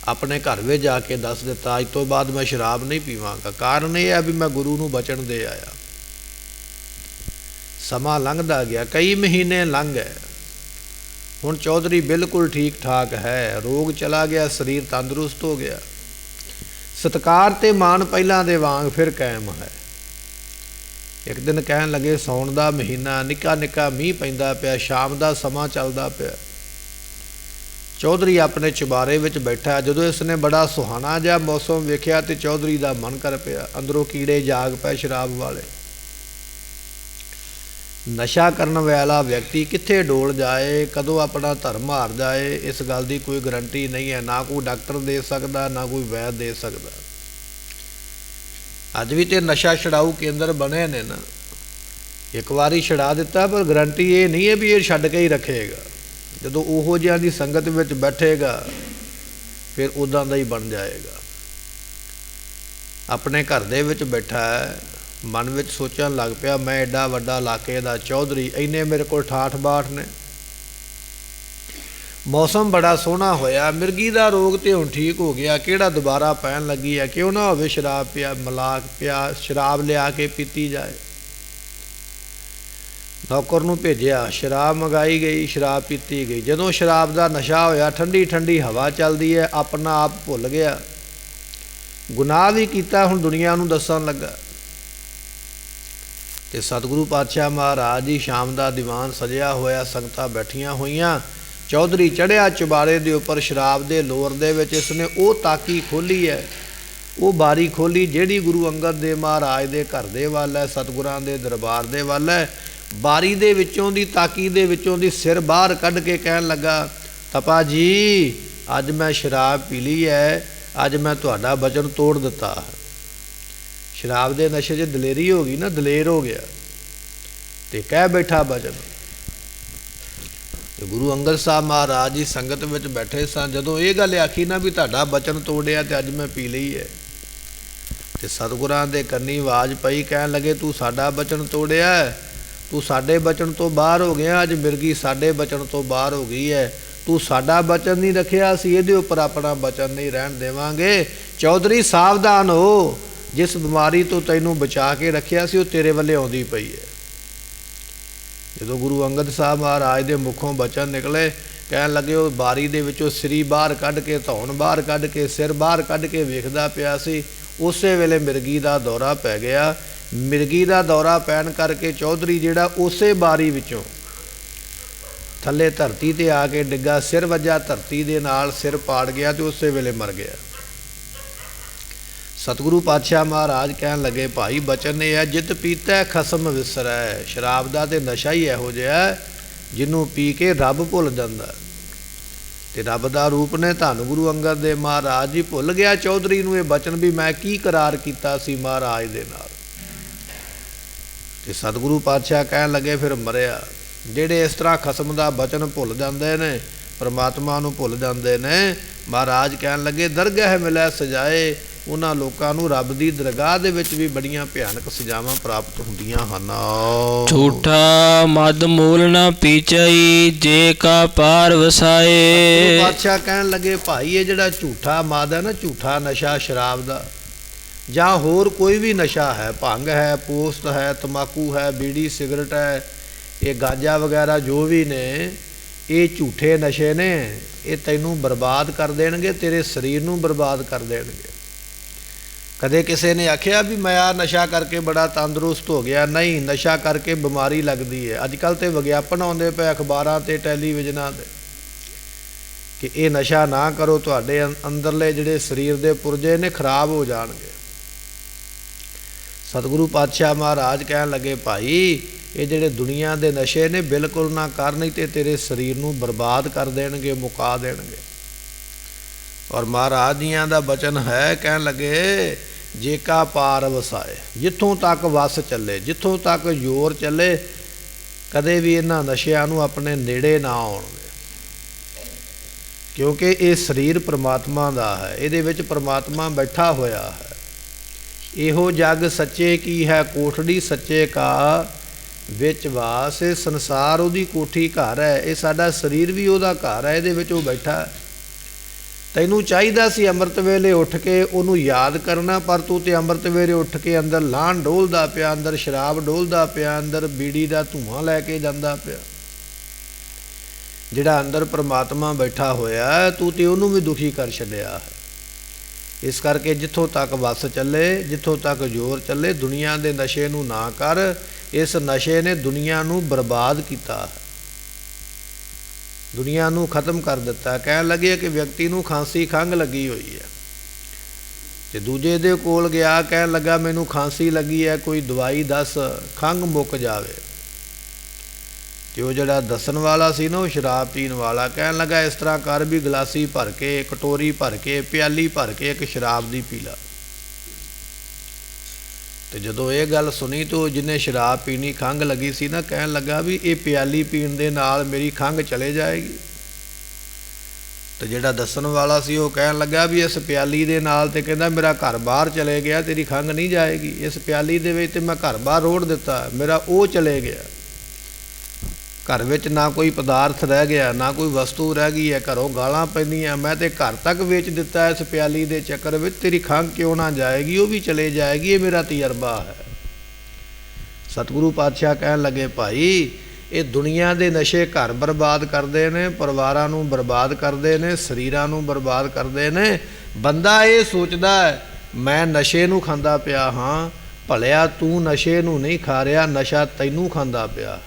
ਆਪਣੇ ਘਰ ਵਿੱਚ ਜਾ ਕੇ ਦੱਸ ਦਿੱਤਾ, ਅੱਜ ਤੋਂ ਬਾਅਦ ਮੈਂ ਸ਼ਰਾਬ ਨਹੀਂ ਪੀਵਾਂਗਾ। ਕਾਰਨ ਇਹ ਹੈ ਵੀ ਮੈਂ ਗੁਰੂ ਨੂੰ ਬਚਨ ਦੇ ਆਇਆ। ਸਮਾਂ ਲੰਘਦਾ ਗਿਆ, ਕਈ ਮਹੀਨੇ ਲੰਘ ਗਏ। ਹੁਣ ਚੌਧਰੀ ਬਿਲਕੁਲ ਠੀਕ ਠਾਕ ਹੈ, ਰੋਗ ਚਲਾ ਗਿਆ, ਸਰੀਰ ਤੰਦਰੁਸਤ ਹੋ ਗਿਆ, ਸਤਿਕਾਰ ਤੇ ਮਾਣ ਪਹਿਲਾਂ ਦੇ ਵਾਂਗ ਫਿਰ ਕਾਇਮ ਹੈ। ਇੱਕ ਦਿਨ ਕਹਿਣ ਲੱਗੇ, ਸਾਉਣ ਦਾ ਮਹੀਨਾ, ਨਿੱਕਾ ਨਿੱਕਾ ਮੀਂਹ ਪੈਂਦਾ ਪਿਆ, ਸ਼ਾਮ ਦਾ ਸਮਾਂ ਚੱਲਦਾ ਪਿਆ। ਚੌਧਰੀ ਆਪਣੇ ਚੁਬਾਰੇ ਵਿੱਚ ਬੈਠਾ, ਜਦੋਂ ਇਸਨੇ ਬੜਾ ਸੁਹਾਣਾ ਜਿਹਾ ਮੌਸਮ ਵੇਖਿਆ ਤੇ ਚੌਧਰੀ ਦਾ ਮਨ ਕਰ ਪਿਆ, ਅੰਦਰੋਂ ਕੀੜੇ ਜਾਗ ਪਏ ਸ਼ਰਾਬ ਵਾਲੇ। ਨਸ਼ਾ ਕਰਨ ਵਾਲਾ ਵਿਅਕਤੀ ਕਿੱਥੇ ਡੋਲ ਜਾਏ, ਕਦੋਂ ਆਪਣਾ ਧਰਮ ਹਾਰ ਜਾਏ, ਇਸ ਗੱਲ ਦੀ ਕੋਈ ਗਰੰਟੀ ਨਹੀਂ ਹੈ। ਨਾ ਕੋਈ ਡਾਕਟਰ ਦੇ ਸਕਦਾ, ਨਾ ਕੋਈ ਵੈਦ ਦੇ ਸਕਦਾ। ਅੱਜ ਵੀ ਤੇ ਨਸ਼ਾ ਛਡਾਊ ਕੇਂਦਰ ਬਣੇ ਨੇ ਨਾ, ਇੱਕ ਵਾਰੀ ਛਡਾ ਦਿੱਤਾ, ਪਰ ਗਰੰਟੀ ਇਹ ਨਹੀਂ ਹੈ ਵੀ ਇਹ ਛੱਡ ਕੇ ਹੀ ਰੱਖੇਗਾ। ਜਦੋਂ ਉਹੋ ਜਿਹਿਆਂ ਦੀ ਸੰਗਤ ਵਿੱਚ ਬੈਠੇਗਾ, ਫਿਰ ਉੱਦਾਂ ਦਾ ਹੀ ਬਣ ਜਾਏਗਾ। ਆਪਣੇ ਘਰ ਦੇ ਵਿੱਚ ਬੈਠਾ ਹੈ, ਮਨ ਵਿੱਚ ਸੋਚਣ ਲੱਗ ਪਿਆ, ਮੈਂ ਐਡਾ ਵੱਡਾ ਇਲਾਕੇ ਦਾ ਚੌਧਰੀ, ਇੰਨੇ ਮੇਰੇ ਕੋਲ ਠਾਠ ਬਾਠ ਨੇ, ਮੌਸਮ ਬੜਾ ਸੋਹਣਾ ਹੋਇਆ, ਮਿਰਗੀ ਦਾ ਰੋਗ ਤੇ ਹੁਣ ਠੀਕ ਹੋ ਗਿਆ, ਕਿਹੜਾ ਦੁਬਾਰਾ ਪੈਣ ਲੱਗੀ ਹੈ, ਕਿਉਂ ਨਾ ਹੋਵੇ ਸ਼ਰਾਬ ਪਿਆ, ਮਲਾਕ ਪਿਆ, ਸ਼ਰਾਬ ਲਿਆ ਕੇ ਪੀਤੀ ਜਾਏ। ਨੌਕਰ ਨੂੰ ਭੇਜਿਆ, ਸ਼ਰਾਬ ਮੰਗਾਈ ਗਈ, ਸ਼ਰਾਬ ਪੀਤੀ ਗਈ। ਜਦੋਂ ਸ਼ਰਾਬ ਦਾ ਨਸ਼ਾ ਹੋਇਆ, ਠੰਡੀ ਠੰਡੀ ਹਵਾ ਚੱਲਦੀ ਹੈ, ਆਪਣਾ ਆਪ ਭੁੱਲ ਗਿਆ, ਗੁਨਾਹ ਵੀ ਕੀਤਾ, ਹੁਣ ਦੁਨੀਆ ਨੂੰ ਦੱਸਣ ਲੱਗਾ। ਤੇ ਸਤਿਗੁਰੂ ਪਾਤਸ਼ਾਹ ਮਹਾਰਾਜ ਜੀ, ਸ਼ਾਮ ਦਾ ਦੀਵਾਨ ਸਜਿਆ ਹੋਇਆ, ਸੰਗਤਾਂ ਬੈਠੀਆਂ ਹੋਈਆਂ, ਚੌਧਰੀ ਚੜ੍ਹਿਆ ਚੁਬਾਰੇ ਦੇ ਉੱਪਰ, ਸ਼ਰਾਬ ਦੇ ਲੋਰ ਦੇ ਵਿੱਚ ਇਸਨੇ ਉਹ ਤਾਕੀ ਖੋਲ੍ਹੀ ਹੈ, ਉਹ ਬਾਰੀ ਖੋਲ੍ਹੀ ਜਿਹੜੀ ਗੁਰੂ ਅੰਗਦ ਦੇਵ ਮਹਾਰਾਜ ਦੇ ਘਰ ਦੇ ਵੱਲ ਹੈ, ਸਤਿਗੁਰਾਂ ਦੇ ਦਰਬਾਰ ਦੇ ਵੱਲ ਹੈ। ਬਾਰੀ ਦੇ ਵਿੱਚੋਂ ਦੀ, ਤਾਕੀ ਦੇ ਵਿੱਚੋਂ ਦੀ ਸਿਰ ਬਾਹਰ ਕੱਢ ਕੇ ਕਹਿਣ ਲੱਗਾ, ਤਪਾ ਜੀ, ਅੱਜ ਮੈਂ ਸ਼ਰਾਬ ਪੀ ਲਈ ਹੈ, ਅੱਜ ਮੈਂ ਤੁਹਾਡਾ ਬਚਨ ਤੋੜ ਦਿੱਤਾ। ਸ਼ਰਾਬ ਦੇ ਨਸ਼ੇ 'ਚ ਦਲੇਰੀ ਹੋ ਗਈ ਨਾ, ਦਲੇਰ ਹੋ ਗਿਆ ਤੇ ਕਹਿ ਬੈਠਾ ਬਚਨ। ਤੇ ਗੁਰੂ ਅੰਗਦ ਸਾਹਿਬ ਮਹਾਰਾਜ ਜੀ ਸੰਗਤ ਵਿੱਚ ਬੈਠੇ ਸਨ। ਜਦੋਂ ਇਹ ਗੱਲ ਆਖੀ ਨਾ ਵੀ ਤੁਹਾਡਾ ਬਚਨ ਤੋੜਿਆ ਤੇ ਅੱਜ ਮੈਂ ਪੀ ਲਈ ਹੈ, ਤੇ ਸਤਿਗੁਰਾਂ ਦੇ ਕੰਨੀ ਆਵਾਜ਼ ਪਈ, ਕਹਿਣ ਲੱਗੇ, ਤੂੰ ਸਾਡਾ ਬਚਨ ਤੋੜਿਆ, ਤੂੰ ਸਾਡੇ ਬਚਨ ਤੋਂ ਬਾਹਰ ਹੋ ਗਿਆ, ਅੱਜ ਮਿਰਗੀ ਸਾਡੇ ਬਚਨ ਤੋਂ ਬਾਹਰ ਹੋ ਗਈ ਹੈ, ਤੂੰ ਸਾਡਾ ਬਚਨ ਨਹੀਂ ਰੱਖਿਆ, ਅਸੀਂ ਇਹਦੇ ਉੱਪਰ ਆਪਣਾ ਬਚਨ ਨਹੀਂ ਰਹਿਣ ਦੇਵਾਂਗੇ। ਚੌਧਰੀ ਸਾਵਧਾਨ ਹੋ, ਜਿਸ ਬਿਮਾਰੀ ਤੋਂ ਤੈਨੂੰ ਬਚਾ ਕੇ ਰੱਖਿਆ ਸੀ, ਉਹ ਤੇਰੇ ਵੱਲੇ ਆਉਂਦੀ ਪਈ ਹੈ। ਜਦੋਂ ਗੁਰੂ ਅੰਗਦ ਸਾਹਿਬ ਮਹਾਰਾਜ ਦੇ ਮੁਖੋਂ ਬਚਨ ਨਿਕਲੇ, ਕਹਿਣ ਲੱਗੇ, ਉਹ ਬਾਰੀ ਦੇ ਵਿੱਚੋਂ ਸਿਰੀ ਬਾਹਰ ਕੱਢ ਕੇ, ਧੌਣ ਬਾਹਰ ਕੱਢ ਕੇ, ਸਿਰ ਬਾਹਰ ਕੱਢ ਕੇ ਵੇਖਦਾ ਪਿਆ ਸੀ। ਉਸੇ ਵੇਲੇ ਮਿਰਗੀ ਦਾ ਦੌਰਾ ਪੈ ਗਿਆ। ਮਿਰਗੀ ਦਾ ਦੌਰਾ ਪੈਣ ਕਰਕੇ ਚੌਧਰੀ ਜਿਹੜਾ ਉਸੇ ਬਾਰੀ ਵਿੱਚੋਂ ਥੱਲੇ ਧਰਤੀ 'ਤੇ ਆ ਕੇ ਡਿੱਗਾ, ਸਿਰ ਵੱਜਾ ਧਰਤੀ ਦੇ ਨਾਲ, ਸਿਰ ਪਾੜ ਗਿਆ ਅਤੇ ਉਸੇ ਵੇਲੇ ਮਰ ਗਿਆ। ਸਤਿਗੁਰੂ ਪਾਤਸ਼ਾਹ ਮਹਾਰਾਜ ਕਹਿਣ ਲੱਗੇ, ਭਾਈ ਬਚਨ ਇਹ ਹੈ, ਜਿਤ ਪੀਤਾ ਖਸਮ ਵਿਸਰੈ। ਸ਼ਰਾਬ ਦਾ ਤੇ ਨਸ਼ਾ ਹੀ ਇਹੋ ਜਿਹਾ ਜਿਹਨੂੰ ਪੀ ਕੇ ਰੱਬ ਭੁੱਲ ਜਾਂਦਾ, ਤੇ ਰੱਬ ਦਾ ਰੂਪ ਨੇ ਧੰਨ ਗੁਰੂ ਅੰਗਦ ਦੇਵ ਮਹਾਰਾਜ ਜੀ ਭੁੱਲ ਗਿਆ ਚੌਧਰੀ ਨੂੰ ਇਹ ਬਚਨ ਵੀ ਮੈਂ ਕੀ ਕਰਾਰ ਕੀਤਾ ਸੀ ਮਹਾਰਾਜ ਦੇ ਨਾਲ। ਤੇ ਸਤਿਗੁਰੂ ਪਾਤਸ਼ਾਹ ਕਹਿਣ ਲੱਗੇ, ਫਿਰ ਮਰਿਆ। ਜਿਹੜੇ ਇਸ ਤਰ੍ਹਾਂ ਖਸਮ ਦਾ ਬਚਨ ਭੁੱਲ ਜਾਂਦੇ ਨੇ, ਪਰਮਾਤਮਾ ਨੂੰ ਭੁੱਲ ਜਾਂਦੇ ਨੇ, ਮਹਾਰਾਜ ਕਹਿਣ ਲੱਗੇ, ਦਰਗਾਹ ਮਿਲੈ ਸਜਾਏ। ਉਹਨਾਂ ਲੋਕਾਂ ਨੂੰ ਰੱਬ ਦੀ ਦਰਗਾਹ ਦੇ ਵਿੱਚ ਵੀ ਬੜੀਆਂ ਭਿਆਨਕ ਸਜ਼ਾਵਾਂ ਪ੍ਰਾਪਤ ਹੁੰਦੀਆਂ ਹਨ। ਝੂਠਾ ਮਦ ਮੂਲ ਨਾ ਪੀਚਈ, ਜੇ ਕਾ ਪਾਰ ਵਸਾਏ। ਬਾਦਸ਼ਾਹ ਕਹਿਣ ਲੱਗੇ, ਭਾਈ ਇਹ ਜਿਹੜਾ ਝੂਠਾ ਮਦ ਹੈ ਨਾ, ਝੂਠਾ ਨਸ਼ਾ ਸ਼ਰਾਬ ਦਾ ਜਾਂ ਹੋਰ ਕੋਈ ਵੀ ਨਸ਼ਾ ਹੈ, ਭੰਗ ਹੈ, ਪੋਸਤ ਹੈ, ਤੰਬਾਕੂ ਹੈ, ਬੀੜੀ ਸਿਗਰਟ ਹੈ, ਇਹ ਗਾਂਜਾ ਵਗੈਰਾ ਜੋ ਵੀ ਨੇ, ਇਹ ਝੂਠੇ ਨਸ਼ੇ ਨੇ। ਇਹ ਤੈਨੂੰ ਬਰਬਾਦ ਕਰ ਦੇਣਗੇ, ਤੇਰੇ ਸਰੀਰ ਨੂੰ ਬਰਬਾਦ ਕਰ ਦੇਣਗੇ। ਕਦੇ ਕਿਸੇ ਨੇ ਆਖਿਆ ਵੀ ਮੈਂ ਆਹ ਨਸ਼ਾ ਕਰਕੇ ਬੜਾ ਤੰਦਰੁਸਤ ਹੋ ਗਿਆ? ਨਹੀਂ, ਨਸ਼ਾ ਕਰਕੇ ਬਿਮਾਰੀ ਲੱਗਦੀ ਹੈ। ਅੱਜ ਕੱਲ੍ਹ ਤਾਂ ਵਿਗਿਆਪਨ ਆਉਂਦੇ ਪਏ ਅਖਬਾਰਾਂ 'ਤੇ, ਟੈਲੀਵਿਜ਼ਨਾਂ 'ਤੇ, ਕਿ ਇਹ ਨਸ਼ਾ ਨਾ ਕਰੋ, ਤੁਹਾਡੇ ਅੰਦਰਲੇ ਜਿਹੜੇ ਸਰੀਰ ਦੇ ਪੁਰਜੇ ਨੇ ਖਰਾਬ ਹੋ ਜਾਣਗੇ। ਸਤਿਗੁਰੂ ਪਾਤਸ਼ਾਹ ਮਹਾਰਾਜ ਕਹਿਣ ਲੱਗੇ, ਭਾਈ ਇਹ ਜਿਹੜੇ ਦੁਨੀਆ ਦੇ ਨਸ਼ੇ ਨੇ ਬਿਲਕੁਲ ਨਾ ਕਰ, ਨਹੀਂ ਤੇ ਤੇਰੇ ਸਰੀਰ ਨੂੰ ਬਰਬਾਦ ਕਰ ਦੇਣਗੇ, ਮੁਕਾ ਦੇਣਗੇ। ਔਰ ਮਹਾਰਾਜ ਜੀਆਂ ਦਾ ਬਚਨ ਹੈ, ਕਹਿਣ ਲੱਗੇ, ਜੇ ਕਾ ਪਾਰ ਵਸਾਏ। ਜਿੱਥੋਂ ਤੱਕ ਵਸ ਚੱਲੇ, ਜਿੱਥੋਂ ਤੱਕ ਜ਼ੋਰ ਚੱਲੇ, ਕਦੇ ਵੀ ਇਹਨਾਂ ਨਸ਼ਿਆਂ ਨੂੰ ਆਪਣੇ ਨੇੜੇ ਨਾ ਆਉਣਗੇ, ਕਿਉਂਕਿ ਇਹ ਸਰੀਰ ਪਰਮਾਤਮਾ ਦਾ ਹੈ, ਇਹਦੇ ਵਿੱਚ ਪਰਮਾਤਮਾ ਬੈਠਾ ਹੋਇਆ ਹੈ। ਇਹੋ ਜਗ ਸੱਚੇ ਕੀ ਹੈ ਕੋਠੜੀ, ਸੱਚੇ ਕਾ ਵਿੱਚ ਵਾਸ। ਇਹ ਸੰਸਾਰ ਉਹਦੀ ਕੋਠੀ ਘਰ ਹੈ, ਇਹ ਸਾਡਾ ਸਰੀਰ ਵੀ ਉਹਦਾ ਘਰ ਹੈ, ਇਹਦੇ ਵਿੱਚ ਉਹ ਬੈਠਾ ਹੈ। ਤੈਨੂੰ ਚਾਹੀਦਾ ਸੀ ਅੰਮ੍ਰਿਤ ਵੇਲੇ ਉੱਠ ਕੇ ਉਹਨੂੰ ਯਾਦ ਕਰਨਾ, ਪਰ ਤੂੰ ਤੇ ਅੰਮ੍ਰਿਤ ਵੇਲੇ ਉੱਠ ਕੇ ਅੰਦਰ ਲਾਹਣ ਡੋਲਦਾ ਪਿਆ, ਅੰਦਰ ਸ਼ਰਾਬ ਡੋਲਦਾ ਪਿਆ, ਅੰਦਰ ਬੀੜੀ ਦਾ ਧੂੰਆਂ ਲੈ ਕੇ ਜਾਂਦਾ ਪਿਆ। ਜਿਹੜਾ ਅੰਦਰ ਪਰਮਾਤਮਾ ਬੈਠਾ ਹੋਇਆ, ਤੂੰ ਤੇ ਉਹਨੂੰ ਵੀ ਦੁਖੀ ਕਰ ਛੱਡਿਆ ਹੈ। ਇਸ ਕਰਕੇ ਜਿੱਥੋਂ ਤੱਕ ਵਸ ਚੱਲੇ, ਜਿੱਥੋਂ ਤੱਕ ਜ਼ੋਰ ਚੱਲੇ, ਦੁਨੀਆ ਦੇ ਨਸ਼ੇ ਨੂੰ ਨਾ ਕਰ। ਇਸ ਨਸ਼ੇ ਨੇ ਦੁਨੀਆ ਨੂੰ ਬਰਬਾਦ ਕੀਤਾ ਹੈ, ਦੁਨੀਆ ਨੂੰ ਖਤਮ ਕਰ ਦਿੱਤਾ। ਕਹਿਣ ਲੱਗੇ ਕਿ ਵਿਅਕਤੀ ਨੂੰ ਖਾਂਸੀ ਖੰਘ ਲੱਗੀ ਹੋਈ ਹੈ, ਤੇ ਦੂਜੇ ਦੇ ਕੋਲ ਗਿਆ, ਕਹਿਣ ਲੱਗਾ ਮੈਨੂੰ ਖਾਂਸੀ ਲੱਗੀ ਹੈ, ਕੋਈ ਦਵਾਈ ਦੱਸ, ਖੰਘ ਮੁੱਕ ਜਾਵੇ। ਤੇ ਉਹ ਜਿਹੜਾ ਦੱਸਣ ਵਾਲਾ ਸੀ ਨਾ, ਉਹ ਸ਼ਰਾਬ ਪੀਣ ਵਾਲਾ, ਕਹਿਣ ਲੱਗਾ ਇਸ ਤਰ੍ਹਾਂ ਕਰ ਵੀ ਗਲਾਸੀ ਭਰ ਕੇ, ਕਟੋਰੀ ਭਰ ਕੇ, ਪਿਆਲੀ ਭਰ ਕੇ ਇੱਕ ਸ਼ਰਾਬ ਦੀ ਪੀ ਲਾ। ਤੇ ਜਦੋਂ ਇਹ ਗੱਲ ਸੁਣੀ ਤਾਂ ਜਿਹਨੇ ਸ਼ਰਾਬ ਪੀਣੀ, ਖੰਘ ਲੱਗੀ ਸੀ ਨਾ, ਕਹਿਣ ਲੱਗਾ ਵੀ ਇਹ ਪਿਆਲੀ ਪੀਣ ਦੇ ਨਾਲ ਮੇਰੀ ਖੰਘ ਚਲੇ ਜਾਏਗੀ। ਤੇ ਜਿਹੜਾ ਦੱਸਣ ਵਾਲਾ ਸੀ ਉਹ ਕਹਿਣ ਲੱਗਾ ਵੀ ਇਸ ਪਿਆਲੀ ਦੇ ਨਾਲ ਤੇ ਕਹਿੰਦਾ ਮੇਰਾ ਘਰ ਬਾਹਰ ਚਲੇ ਗਿਆ, ਤੇਰੀ ਖੰਘ ਨਹੀਂ ਜਾਏਗੀ। ਇਸ ਪਿਆਲੀ ਦੇ ਵਿੱਚ ਤੇ ਮੈਂ ਘਰ ਬਾਹਰ ਰੋੜ ਦਿੱਤਾ, ਮੇਰਾ ਉਹ ਚਲੇ ਗਿਆ। ਘਰ ਵਿੱਚ ਨਾ ਕੋਈ ਪਦਾਰਥ ਰਹਿ ਗਿਆ, ਨਾ ਕੋਈ ਵਸਤੂ ਰਹਿ ਗਈ ਹੈ, ਘਰੋਂ ਗਾਲਾਂ ਪੈਂਦੀਆਂ, ਮੈਂ ਤੇ ਘਰ ਤੱਕ ਵੇਚ ਦਿੱਤਾ ਇਸ ਪਿਆਲੀ ਦੇ ਚੱਕਰ ਵਿੱਚ, ਤੇਰੀ ਖੰਘ ਕਿਉਂ ਨਾ ਜਾਏਗੀ, ਉਹ ਵੀ ਚਲੇ ਜਾਏਗੀ, ਇਹ ਮੇਰਾ ਤਜਰਬਾ ਹੈ। ਸਤਿਗੁਰੂ ਪਾਤਸ਼ਾਹ ਕਹਿਣ ਲੱਗੇ, ਭਾਈ ਇਹ ਦੁਨੀਆ ਦੇ ਨਸ਼ੇ ਘਰ ਬਰਬਾਦ ਕਰਦੇ ਨੇ, ਪਰਿਵਾਰਾਂ ਨੂੰ ਬਰਬਾਦ ਕਰਦੇ ਨੇ, ਸਰੀਰਾਂ ਨੂੰ ਬਰਬਾਦ ਕਰਦੇ ਨੇ। ਬੰਦਾ ਇਹ ਸੋਚਦਾ ਹੈ ਮੈਂ ਨਸ਼ੇ ਨੂੰ ਖਾਂਦਾ ਪਿਆ ਹਾਂ, ਭਲਿਆ ਤੂੰ ਨਸ਼ੇ ਨੂੰ ਨਹੀਂ ਖਾ ਰਿਹਾ, ਨਸ਼ਾ ਤੈਨੂੰ ਖਾਂਦਾ ਪਿਆ।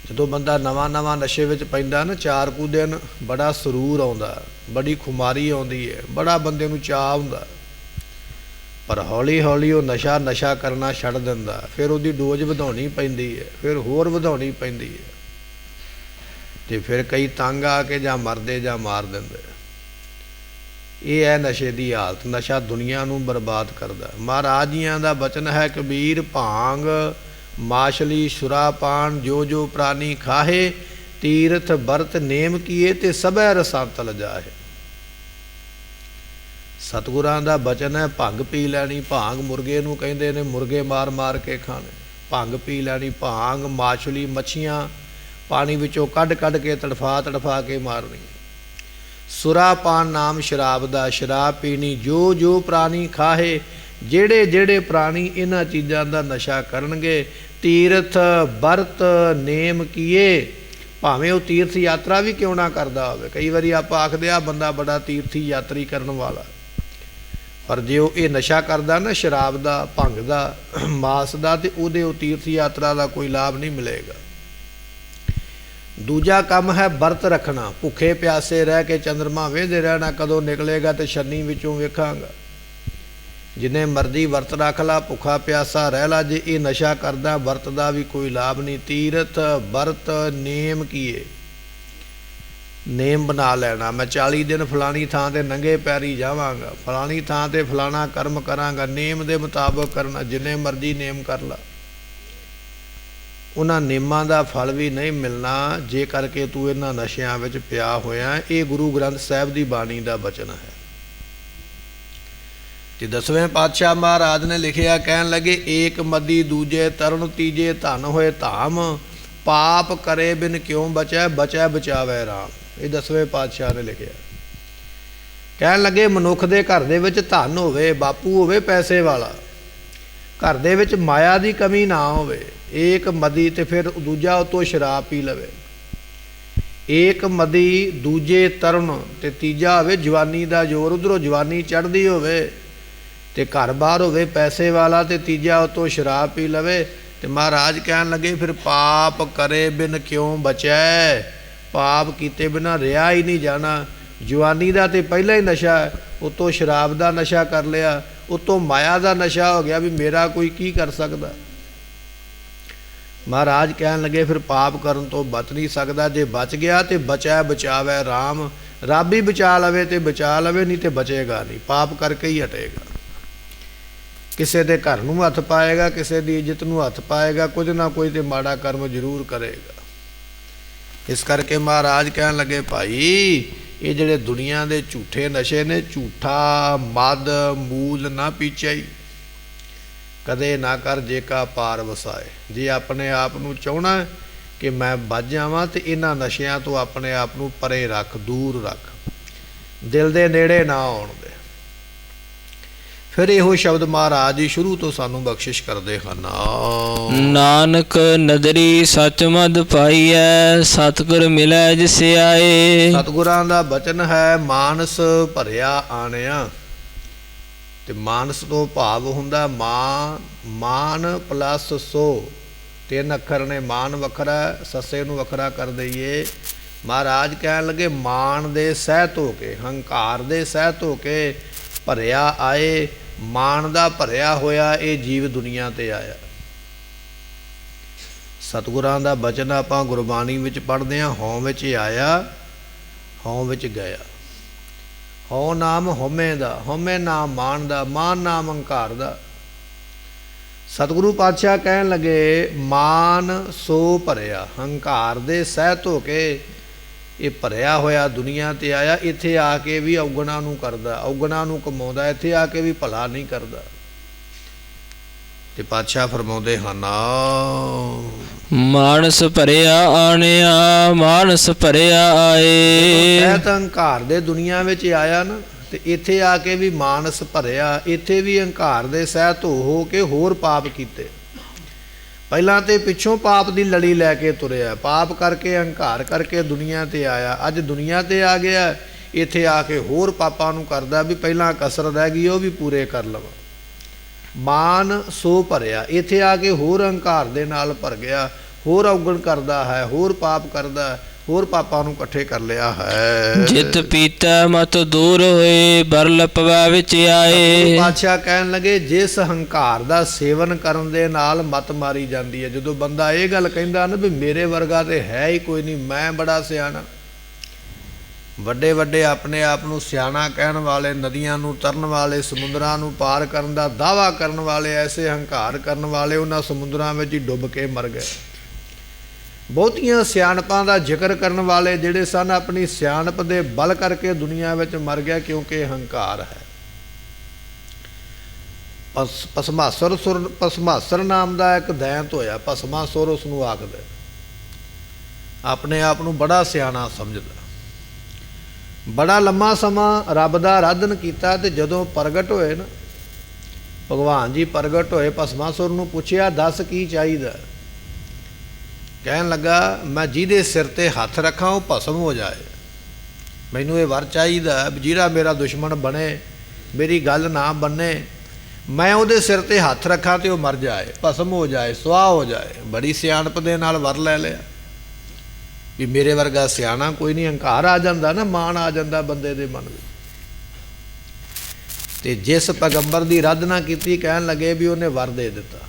ਜਦੋਂ ਬੰਦਾ ਨਵਾਂ ਨਸ਼ੇ ਵਿੱਚ ਪੈਂਦਾ ਨਾ, 4 ਕੁ ਦਿਨ ਬੜਾ ਸਰੂਰ ਆਉਂਦਾ, ਬੜੀ ਖੁਮਾਰੀ ਆਉਂਦੀ ਹੈ, ਬੜਾ ਬੰਦੇ ਨੂੰ ਚਾਅ ਹੁੰਦਾ, ਪਰ ਹੌਲੀ ਹੌਲੀ ਉਹ ਨਸ਼ਾ ਕਰਨਾ ਛੱਡ ਦਿੰਦਾ। ਫਿਰ ਉਹਦੀ ਡੋਜ਼ ਵਧਾਉਣੀ ਪੈਂਦੀ ਹੈ, ਫਿਰ ਹੋਰ ਵਧਾਉਣੀ ਪੈਂਦੀ ਹੈ, ਤੇ ਫਿਰ ਕਈ ਤੰਗ ਆ ਕੇ ਜਾਂ ਮਰਦੇ ਜਾਂ ਮਾਰ ਦਿੰਦੇ। ਇਹ ਹੈ ਨਸ਼ੇ ਦੀ ਹਾਲਤ। ਨਸ਼ਾ ਦੁਨੀਆ ਨੂੰ ਬਰਬਾਦ ਕਰਦਾ। ਮਹਾਰਾਜ ਜੀਆਂ ਦਾ ਬਚਨ ਹੈ, ਕਬੀਰ ਭਾਂਗ ਮਾਛਲੀ ਸੁਰਾਪਾਨ ਜੋ ਜੋ ਪ੍ਰਾਨੀ ਖਾਹੇ, ਤੀਰਥ ਬਰਤ ਨੇਮ ਕੀਏ ਤੇ ਸਭੈ ਰਸਾਤਲ ਜਾਹੇ। ਸਤਿਗੁਰਾਂ ਦਾ ਬਚਨ ਹੈ, ਭੰਗ ਪੀ ਲੈਣੀ। ਭਾਂਗ ਮੁਰਗੇ ਨੂੰ ਕਹਿੰਦੇ ਨੇ, ਮੁਰਗੇ ਮਾਰ ਮਾਰ ਕੇ ਖਾਣੇ। ਭੰਗ ਪੀ ਲੈਣੀ, ਭਾਂਗ ਮਾਛਲੀ ਮੱਛੀਆਂ ਪਾਣੀ ਵਿੱਚੋਂ ਕੱਢ ਕੱਢ ਕੇ ਤੜਫਾ ਕੇ ਮਾਰਨੀ। ਸੁਰਾਪਾਨ ਨਾਮ ਸ਼ਰਾਬ ਦਾ, ਸ਼ਰਾਬ ਪੀਣੀ। ਜੋ ਜੋ ਪ੍ਰਾਣੀ ਖਾਹੇ, ਜਿਹੜੇ ਜਿਹੜੇ ਪ੍ਰਾਣੀ ਇਹਨਾਂ ਚੀਜ਼ਾਂ ਦਾ ਨਸ਼ਾ ਕਰਨਗੇ। ਤੀਰਥ ਬਰਤ ਨੇਮ ਕੀਏ, ਭਾਵੇਂ ਉਹ ਤੀਰਥ ਯਾਤਰਾ ਵੀ ਕਿਉਂ ਨਾ ਕਰਦਾ ਹੋਵੇ। ਕਈ ਵਾਰੀ ਆਪਾਂ ਆਖਦੇ ਆ ਬੰਦਾ ਬੜਾ ਤੀਰਥੀ ਯਾਤਰੀ ਕਰਨ ਵਾਲਾ, ਪਰ ਜੇ ਉਹ ਇਹ ਨਸ਼ਾ ਕਰਦਾ ਨਾ ਸ਼ਰਾਬ ਦਾ, ਭੰਗ ਦਾ, ਮਾਸ ਦਾ, ਤੇ ਉਹਦੇ ਉਹ ਤੀਰਥ ਯਾਤਰਾ ਦਾ ਕੋਈ ਲਾਭ ਨਹੀਂ ਮਿਲੇਗਾ। ਦੂਜਾ ਕੰਮ ਹੈ ਵਰਤ ਰੱਖਣਾ, ਭੁੱਖੇ ਪਿਆਸੇ ਰਹਿ ਕੇ ਚੰਦਰਮਾ ਵੇਖਦੇ ਰਹਿਣਾ ਕਦੋਂ ਨਿਕਲੇਗਾ ਤੇ ਛੰਨੀ ਵਿੱਚੋਂ ਵੇਖਾਂਗਾ। ਜਿੰਨੇ ਮਰਜ਼ੀ ਵਰਤ ਰੱਖ ਲਾ, ਭੁੱਖਾ ਪਿਆਸਾ ਰਹਿ ਲਾ, ਜੇ ਇਹ ਨਸ਼ਾ ਕਰਦਾ ਵਰਤ ਦਾ ਵੀ ਕੋਈ ਲਾਭ ਨਹੀਂ। ਤੀਰਥ ਵਰਤ ਨੇਮ ਕੀਏ, ਨੇਮ ਬਣਾ ਲੈਣਾ। ਮੈਂ 40 ਦਿਨ ਫਲਾਣੀ ਥਾਂ ਤੇ ਨੰਗੇ ਪੈਰੀ ਜਾਵਾਂਗਾ, ਫਲਾਣੀ ਥਾਂ ਤੇ ਫਲਾਣਾ ਕਰਮ ਕਰਾਂਗਾ, ਨੇਮ ਦੇ ਮੁਤਾਬਕ ਕਰਨਾ। ਜਿੰਨੇ ਮਰਜ਼ੀ ਨੇਮ ਕਰ ਲਾ, ਉਹਨਾਂ ਨੇਮਾਂ ਦਾ ਫਲ ਵੀ ਨਹੀਂ ਮਿਲਣਾ ਜੇ ਕਰਕੇ ਤੂੰ ਇਹਨਾਂ ਨਸ਼ਿਆਂ ਵਿੱਚ ਪਿਆ ਹੋਇਆ। ਇਹ ਗੁਰੂ ਗ੍ਰੰਥ ਸਾਹਿਬ ਦੀ ਬਾਣੀ ਦਾ ਬਚਨ ਹੈ। ਤੇ 10ਵੇਂ ਪਾਤਸ਼ਾਹ ਮਹਾਰਾਜ ਨੇ ਲਿਖਿਆ, ਕਹਿਣ ਲੱਗੇ ਏਕ ਮਦੀ ਦੂਜੇ ਤਰਨ ਤੀਜੇ ਧਨ ਹੋਏ ਧਾਮ, ਪਾਪ ਕਰੇ ਬਿਨ ਕਿਉਂ ਬਚੈ, ਬਚੈ ਬਚਾਵੈ ਰਾਮ। ਇਹ 10ਵੇਂ ਪਾਤਸ਼ਾਹ ਨੇ ਲਿਖਿਆ। ਕਹਿਣ ਲੱਗੇ ਮਨੁੱਖ ਦੇ ਘਰ ਦੇ ਵਿੱਚ ਧਨ ਹੋਵੇ, ਬਾਪੂ ਹੋਵੇ ਪੈਸੇ ਵਾਲਾ, ਘਰ ਦੇ ਵਿੱਚ ਮਾਇਆ ਦੀ ਕਮੀ ਨਾ ਹੋਵੇ, ਏਕ ਮਦੀ ਤੇ ਫਿਰ ਦੂਜਾ ਉਤੋਂ ਸ਼ਰਾਬ ਪੀ ਲਵੇ, ਏਕ ਮਦੀ ਦੂਜੇ ਤਰਨ ਤੇ ਤੀਜਾ ਹੋਵੇ ਜਵਾਨੀ ਦਾ ਜ਼ੋਰ, ਉਧਰੋਂ ਜਵਾਨੀ ਚੜ੍ਹਦੀ ਹੋਵੇ ਤੇ ਘਰ ਬਾਹਰ ਹੋਵੇ ਪੈਸੇ ਵਾਲਾ ਤੇ ਤੀਜਾ ਉਤੋਂ ਸ਼ਰਾਬ ਪੀ ਲਵੇ। ਤੇ ਮਹਾਰਾਜ ਕਹਿਣ ਲੱਗੇ ਫਿਰ ਪਾਪ ਕਰੇ ਬਿਨ ਕਿਉਂ ਬਚੈ, ਪਾਪ ਕੀਤੇ ਬਿਨਾਂ ਰਿਹਾ ਹੀ ਨਹੀਂ ਜਾਣਾ। ਜਵਾਨੀ ਦਾ ਤੇ ਪਹਿਲਾਂ ਹੀ ਨਸ਼ਾ ਹੈ, ਉਤੋਂ ਸ਼ਰਾਬ ਦਾ ਨਸ਼ਾ ਕਰ ਲਿਆ, ਉਤੋਂ ਮਾਇਆ ਦਾ ਨਸ਼ਾ ਹੋ ਗਿਆ ਵੀ ਮੇਰਾ ਕੋਈ ਕੀ ਕਰ ਸਕਦਾ। ਮਹਾਰਾਜ ਕਹਿਣ ਲੱਗੇ ਫਿਰ ਪਾਪ ਕਰਨ ਤੋਂ ਬਚ ਨਹੀਂ ਸਕਦਾ, ਜੇ ਬਚ ਗਿਆ ਤੇ ਬਚੈ ਬਚਾਵੈ ਰਾਮ, ਰੱਬ ਹੀ ਬਚਾ ਲਵੇ ਤੇ ਬਚਾ ਲਵੇ, ਨਹੀਂ ਤੇ ਬਚੇਗਾ ਨਹੀਂ, ਪਾਪ ਕਰਕੇ ਹੀ ਹਟੇਗਾ। ਕਿਸੇ ਦੇ ਘਰ ਨੂੰ ਹੱਥ ਪਾਏਗਾ, ਕਿਸੇ ਦੀ ਇੱਜ਼ਤ ਨੂੰ ਹੱਥ ਪਾਏਗਾ, ਕੁਝ ਨਾ ਕੁਝ ਤੇ ਮਾੜਾ ਕਰਮ ਜ਼ਰੂਰ ਕਰੇਗਾ। ਇਸ ਕਰਕੇ ਮਹਾਰਾਜ ਕਹਿਣ ਲੱਗੇ ਭਾਈ ਇਹ ਜਿਹੜੇ ਦੁਨੀਆ ਦੇ ਝੂਠੇ ਨਸ਼ੇ ਨੇ, ਝੂਠਾ ਮਦ ਮੂਲ ਨਾ ਪੀਚਾਈ, ਕਦੇ ਨਾ ਕਰ ਜੇ ਕਾ ਪਾਰ ਵਸਾਏ। ਜੇ ਆਪਣੇ ਆਪ ਨੂੰ ਚਾਹਣਾ ਕਿ ਮੈਂ ਬਚ ਜਾਵਾਂ ਤੇ ਇਹਨਾਂ ਨਸ਼ਿਆਂ ਤੋਂ ਆਪਣੇ ਆਪ ਨੂੰ ਪਰੇ ਰੱਖ, ਦੂਰ ਰੱਖ, ਦਿਲ ਦੇ ਨੇੜੇ ਨਾ ਆਉਣ ਦੇ। ਫਿਰ ਇਹੋ ਸ਼ਬਦ ਮਹਾਰਾਜ ਜੀ ਸ਼ੁਰੂ ਤੋਂ ਸਾਨੂੰ ਬਖਸ਼ਿਸ਼ ਕਰਦੇ ਹਨ। ਨਾਨਕ ਨਦਰੀ ਸਚ ਮਦ ਪਾਈਐ, ਸਤਿਗੁਰ ਮਿਲੈ ਜਿਸ ਆਏ। ਸਤਿਗੁਰਾਂ ਦਾ ਬਚਨ ਹੈ ਮਾਨਸ ਭਰਿਆ ਆਣਿਆ। ਤੇ ਮਾਨਸ ਤੋਂ ਭਾਵ ਹੁੰਦਾ ਮਾਨ ਪਲੱਸ ਸੋ, 3 ਅੱਖਰ ਨੇ, ਮਾਨ ਵੱਖਰਾ, ਸੱਸੇ ਨੂੰ ਵੱਖਰਾ ਕਰ ਦਈਏ। ਮਹਾਰਾਜ ਕਹਿਣ ਲੱਗੇ ਮਾਨ ਦੇ ਸਹਿਤ ਹੋ ਕੇ, ਹੰਕਾਰ ਦੇ ਸਹਿਤ ਹੋ ਕੇ ਭਰਿਆ ਆਏ। ਮਾਨ ਦਾ ਭਰਿਆ ਹੋਇਆ ਇਹ ਜੀਵ ਦੁਨੀਆ ਤੇ ਆਇਆ। ਸਤਿਗੁਰਾਂ ਦਾ ਬਚਨ ਆਪਾਂ ਗੁਰਬਾਣੀ ਵਿੱਚ ਪੜ੍ਹਦੇ ਹਾਂ, ਹਉ ਵਿੱਚ ਆਇਆ ਹਉ ਵਿੱਚ ਗਿਆ। ਹਉ ਨਾਮ ਹਉਮੈ ਦਾ, ਹਉਮੈ ਨਾਮ ਮਾਨ ਦਾ, ਮਾਨ ਨਾਮ ਹੰਕਾਰ ਦਾ। ਸਤਿਗੁਰੂ ਪਾਤਸ਼ਾਹ ਕਹਿਣ ਲੱਗੇ ਮਾਨ ਸੋ ਭਰਿਆ, ਹੰਕਾਰ ਦੇ ਸਹਿਤ ਹੋ ਕੇ ਇਹ ਭਰਿਆ ਹੋਇਆ ਦੁਨੀਆ ਤੇ ਆਇਆ। ਇੱਥੇ ਆ ਕੇ ਵੀ ਔਗਣਾ ਨੂੰ ਕਰਦਾ, ਔਗਣਾ ਨੂੰ ਕਮਾਉਂਦਾ, ਇੱਥੇ ਆ ਕੇ ਵੀ ਭਲਾ ਨਹੀਂ ਕਰਦਾ। ਤੇ ਪਾਤਸ਼ਾਹ ਫਰਮਾਉਂਦੇ ਹਨ ਮਾਨਸ ਭਰਿਆ ਆਣਿਆ, ਮਾਨਸ ਭਰਿਆ ਆਏ। ਸਹਿਤ ਹੰਕਾਰ ਦੇ ਦੁਨੀਆ ਵਿੱਚ ਆਇਆ ਨਾ, ਤੇ ਇੱਥੇ ਆ ਕੇ ਵੀ ਮਾਨਸ ਭਰਿਆ, ਇੱਥੇ ਵੀ ਹੰਕਾਰ ਦੇ ਸਹਿਤ ਹੋ ਕੇ ਹੋਰ ਪਾਪ ਕੀਤੇ। ਪਹਿਲਾਂ ਤੇ ਪਿੱਛੋਂ ਪਾਪ ਦੀ ਲੜੀ ਲੈ ਕੇ ਤੁਰਿਆ, ਪਾਪ ਕਰਕੇ ਹੰਕਾਰ ਕਰਕੇ ਦੁਨੀਆ ਤੇ ਆਇਆ। ਅੱਜ ਦੁਨੀਆ ਤੇ ਆ ਗਿਆ, ਇੱਥੇ ਆ ਕੇ ਹੋਰ ਪਾਪਾਂ ਨੂੰ ਕਰਦਾ ਵੀ ਪਹਿਲਾਂ ਕਸਰ ਰਹਿ ਗਈ ਉਹ ਵੀ ਪੂਰੇ ਕਰ ਲਵਾਂ। ਮਾਨ ਸੋ ਭਰਿਆ, ਇੱਥੇ ਆ ਕੇ ਹੋਰ ਹੰਕਾਰ ਦੇ ਨਾਲ ਭਰ ਗਿਆ, ਹੋਰ ਔਗਣ ਕਰਦਾ ਹੈ, ਹੋਰ ਪਾਪ ਕਰਦਾ, ਹੋਰ ਪਾਪਾਂ ਨੂੰ ਇਕੱਠੇ ਕਰ ਲਿਆ ਹੈ। ਜਿਤ ਪੀਤਾ ਮਤ ਦੂਰ ਹੋਏ, ਬਰਲ ਪਵੈ ਵਿੱਚ ਆਏ। ਪਾਤਸ਼ਾਹ ਕਹਿਣ ਲੱਗੇ ਜਿਸ ਹੰਕਾਰ ਦਾ ਸੇਵਨ ਕਰਨ ਦੇ ਨਾਲ ਮਤ ਮਾਰੀ ਜਾਂਦੀ ਹੈ। ਜਦੋਂ ਬੰਦਾ ਇਹ ਗੱਲ ਕਹਿੰਦਾ ਨਾ ਵੀ ਮੇਰੇ ਵਰਗਾ ਤੇ ਹੈ ਹੀ ਕੋਈ ਨਹੀਂ, ਮੈਂ ਬੜਾ ਸਿਆਣਾ, ਵੱਡੇ ਵੱਡੇ ਆਪਣੇ ਆਪ ਨੂੰ ਸਿਆਣਾ ਕਹਿਣ ਵਾਲੇ, ਨਦੀਆਂ ਨੂੰ ਤਰਨ ਵਾਲੇ, ਸਮੁੰਦਰਾਂ ਨੂੰ ਪਾਰ ਕਰਨ ਦਾ ਦਾਅਵਾ ਕਰਨ ਵਾਲੇ, ਐਸੇ ਹੰਕਾਰ ਕਰਨ ਵਾਲੇ ਉਹਨਾਂ ਸਮੁੰਦਰਾਂ ਵਿੱਚ ਹੀ ਡੁੱਬ ਕੇ ਮਰ ਗਏ। ਬਹੁਤੀਆਂ ਸਿਆਣਪਾਂ ਦਾ ਜ਼ਿਕਰ ਕਰਨ ਵਾਲੇ ਜਿਹੜੇ ਸਨ, ਆਪਣੀ ਸਿਆਣਪ ਦੇ ਬਲ ਕਰਕੇ ਦੁਨੀਆ ਵਿੱਚ ਮਰ ਗਿਆ, ਕਿਉਂਕਿ ਹੰਕਾਰ ਹੈ। ਭਸਮਾਸੁਰ ਨਾਮ ਦਾ ਇੱਕ ਦੈਂਤ ਹੋਇਆ, ਭਸਮਾਸੁਰ ਉਸ ਨੂੰ ਆਖਦੇ, ਆਪਣੇ ਆਪ ਨੂੰ ਬੜਾ ਸਿਆਣਾ ਸਮਝਦਾ। ਬੜਾ ਲੰਮਾ ਸਮਾਂ ਰੱਬ ਦਾ ਆਰਾਧਨ ਕੀਤਾ ਤੇ ਜਦੋਂ ਪ੍ਰਗਟ ਹੋਏ ਨਾ, ਭਗਵਾਨ ਜੀ ਪ੍ਰਗਟ ਹੋਏ, ਭਸਮਾਸੁਰ ਨੂੰ ਪੁੱਛਿਆ ਦੱਸ ਕੀ ਚਾਹੀਦਾ। ਕਹਿਣ ਲੱਗਾ ਮੈਂ ਜਿਹਦੇ ਸਿਰ ਤੇ ਹੱਥ ਰੱਖਾਂ ਉਹ ਭਸਮ ਹੋ ਜਾਏ, ਮੈਨੂੰ ਇਹ ਵਰ ਚਾਹੀਦਾ ਜਿਹੜਾ ਮੇਰਾ ਦੁਸ਼ਮਣ ਬਣੇ, ਮੇਰੀ ਗੱਲ ਨਾ ਬੰਨੇ, ਮੈਂ ਉਹਦੇ ਸਿਰ ਤੇ ਹੱਥ ਰੱਖਾਂ ਤੇ ਉਹ ਮਰ ਜਾਏ, ਭਸਮ ਹੋ ਜਾਏ, ਸੁਆਹ ਹੋ ਜਾਏ। ਬੜੀ ਸਿਆਣਪ ਦੇ ਨਾਲ ਵਰ ਲੈ ਲਿਆ। ਵੀ ਮੇਰੇ ਵਰਗਾ ਸਿਆਣਾ ਕੋਈ ਨਹੀਂ। ਹੰਕਾਰ ਆ ਜਾਂਦਾ ਨਾ, ਮਾਣ ਆ ਜਾਂਦਾ ਬੰਦੇ ਦੇ ਮਨ ਵਿੱਚ। ਤੇ ਜਿਸ ਪੈਗੰਬਰ ਦੀ ਆਰਾਧਨਾ ਕੀਤੀ, ਕਹਿਣ ਲੱਗੇ ਵੀ ਉਹਨੇ ਵਰ ਦੇ ਦਿੱਤਾ।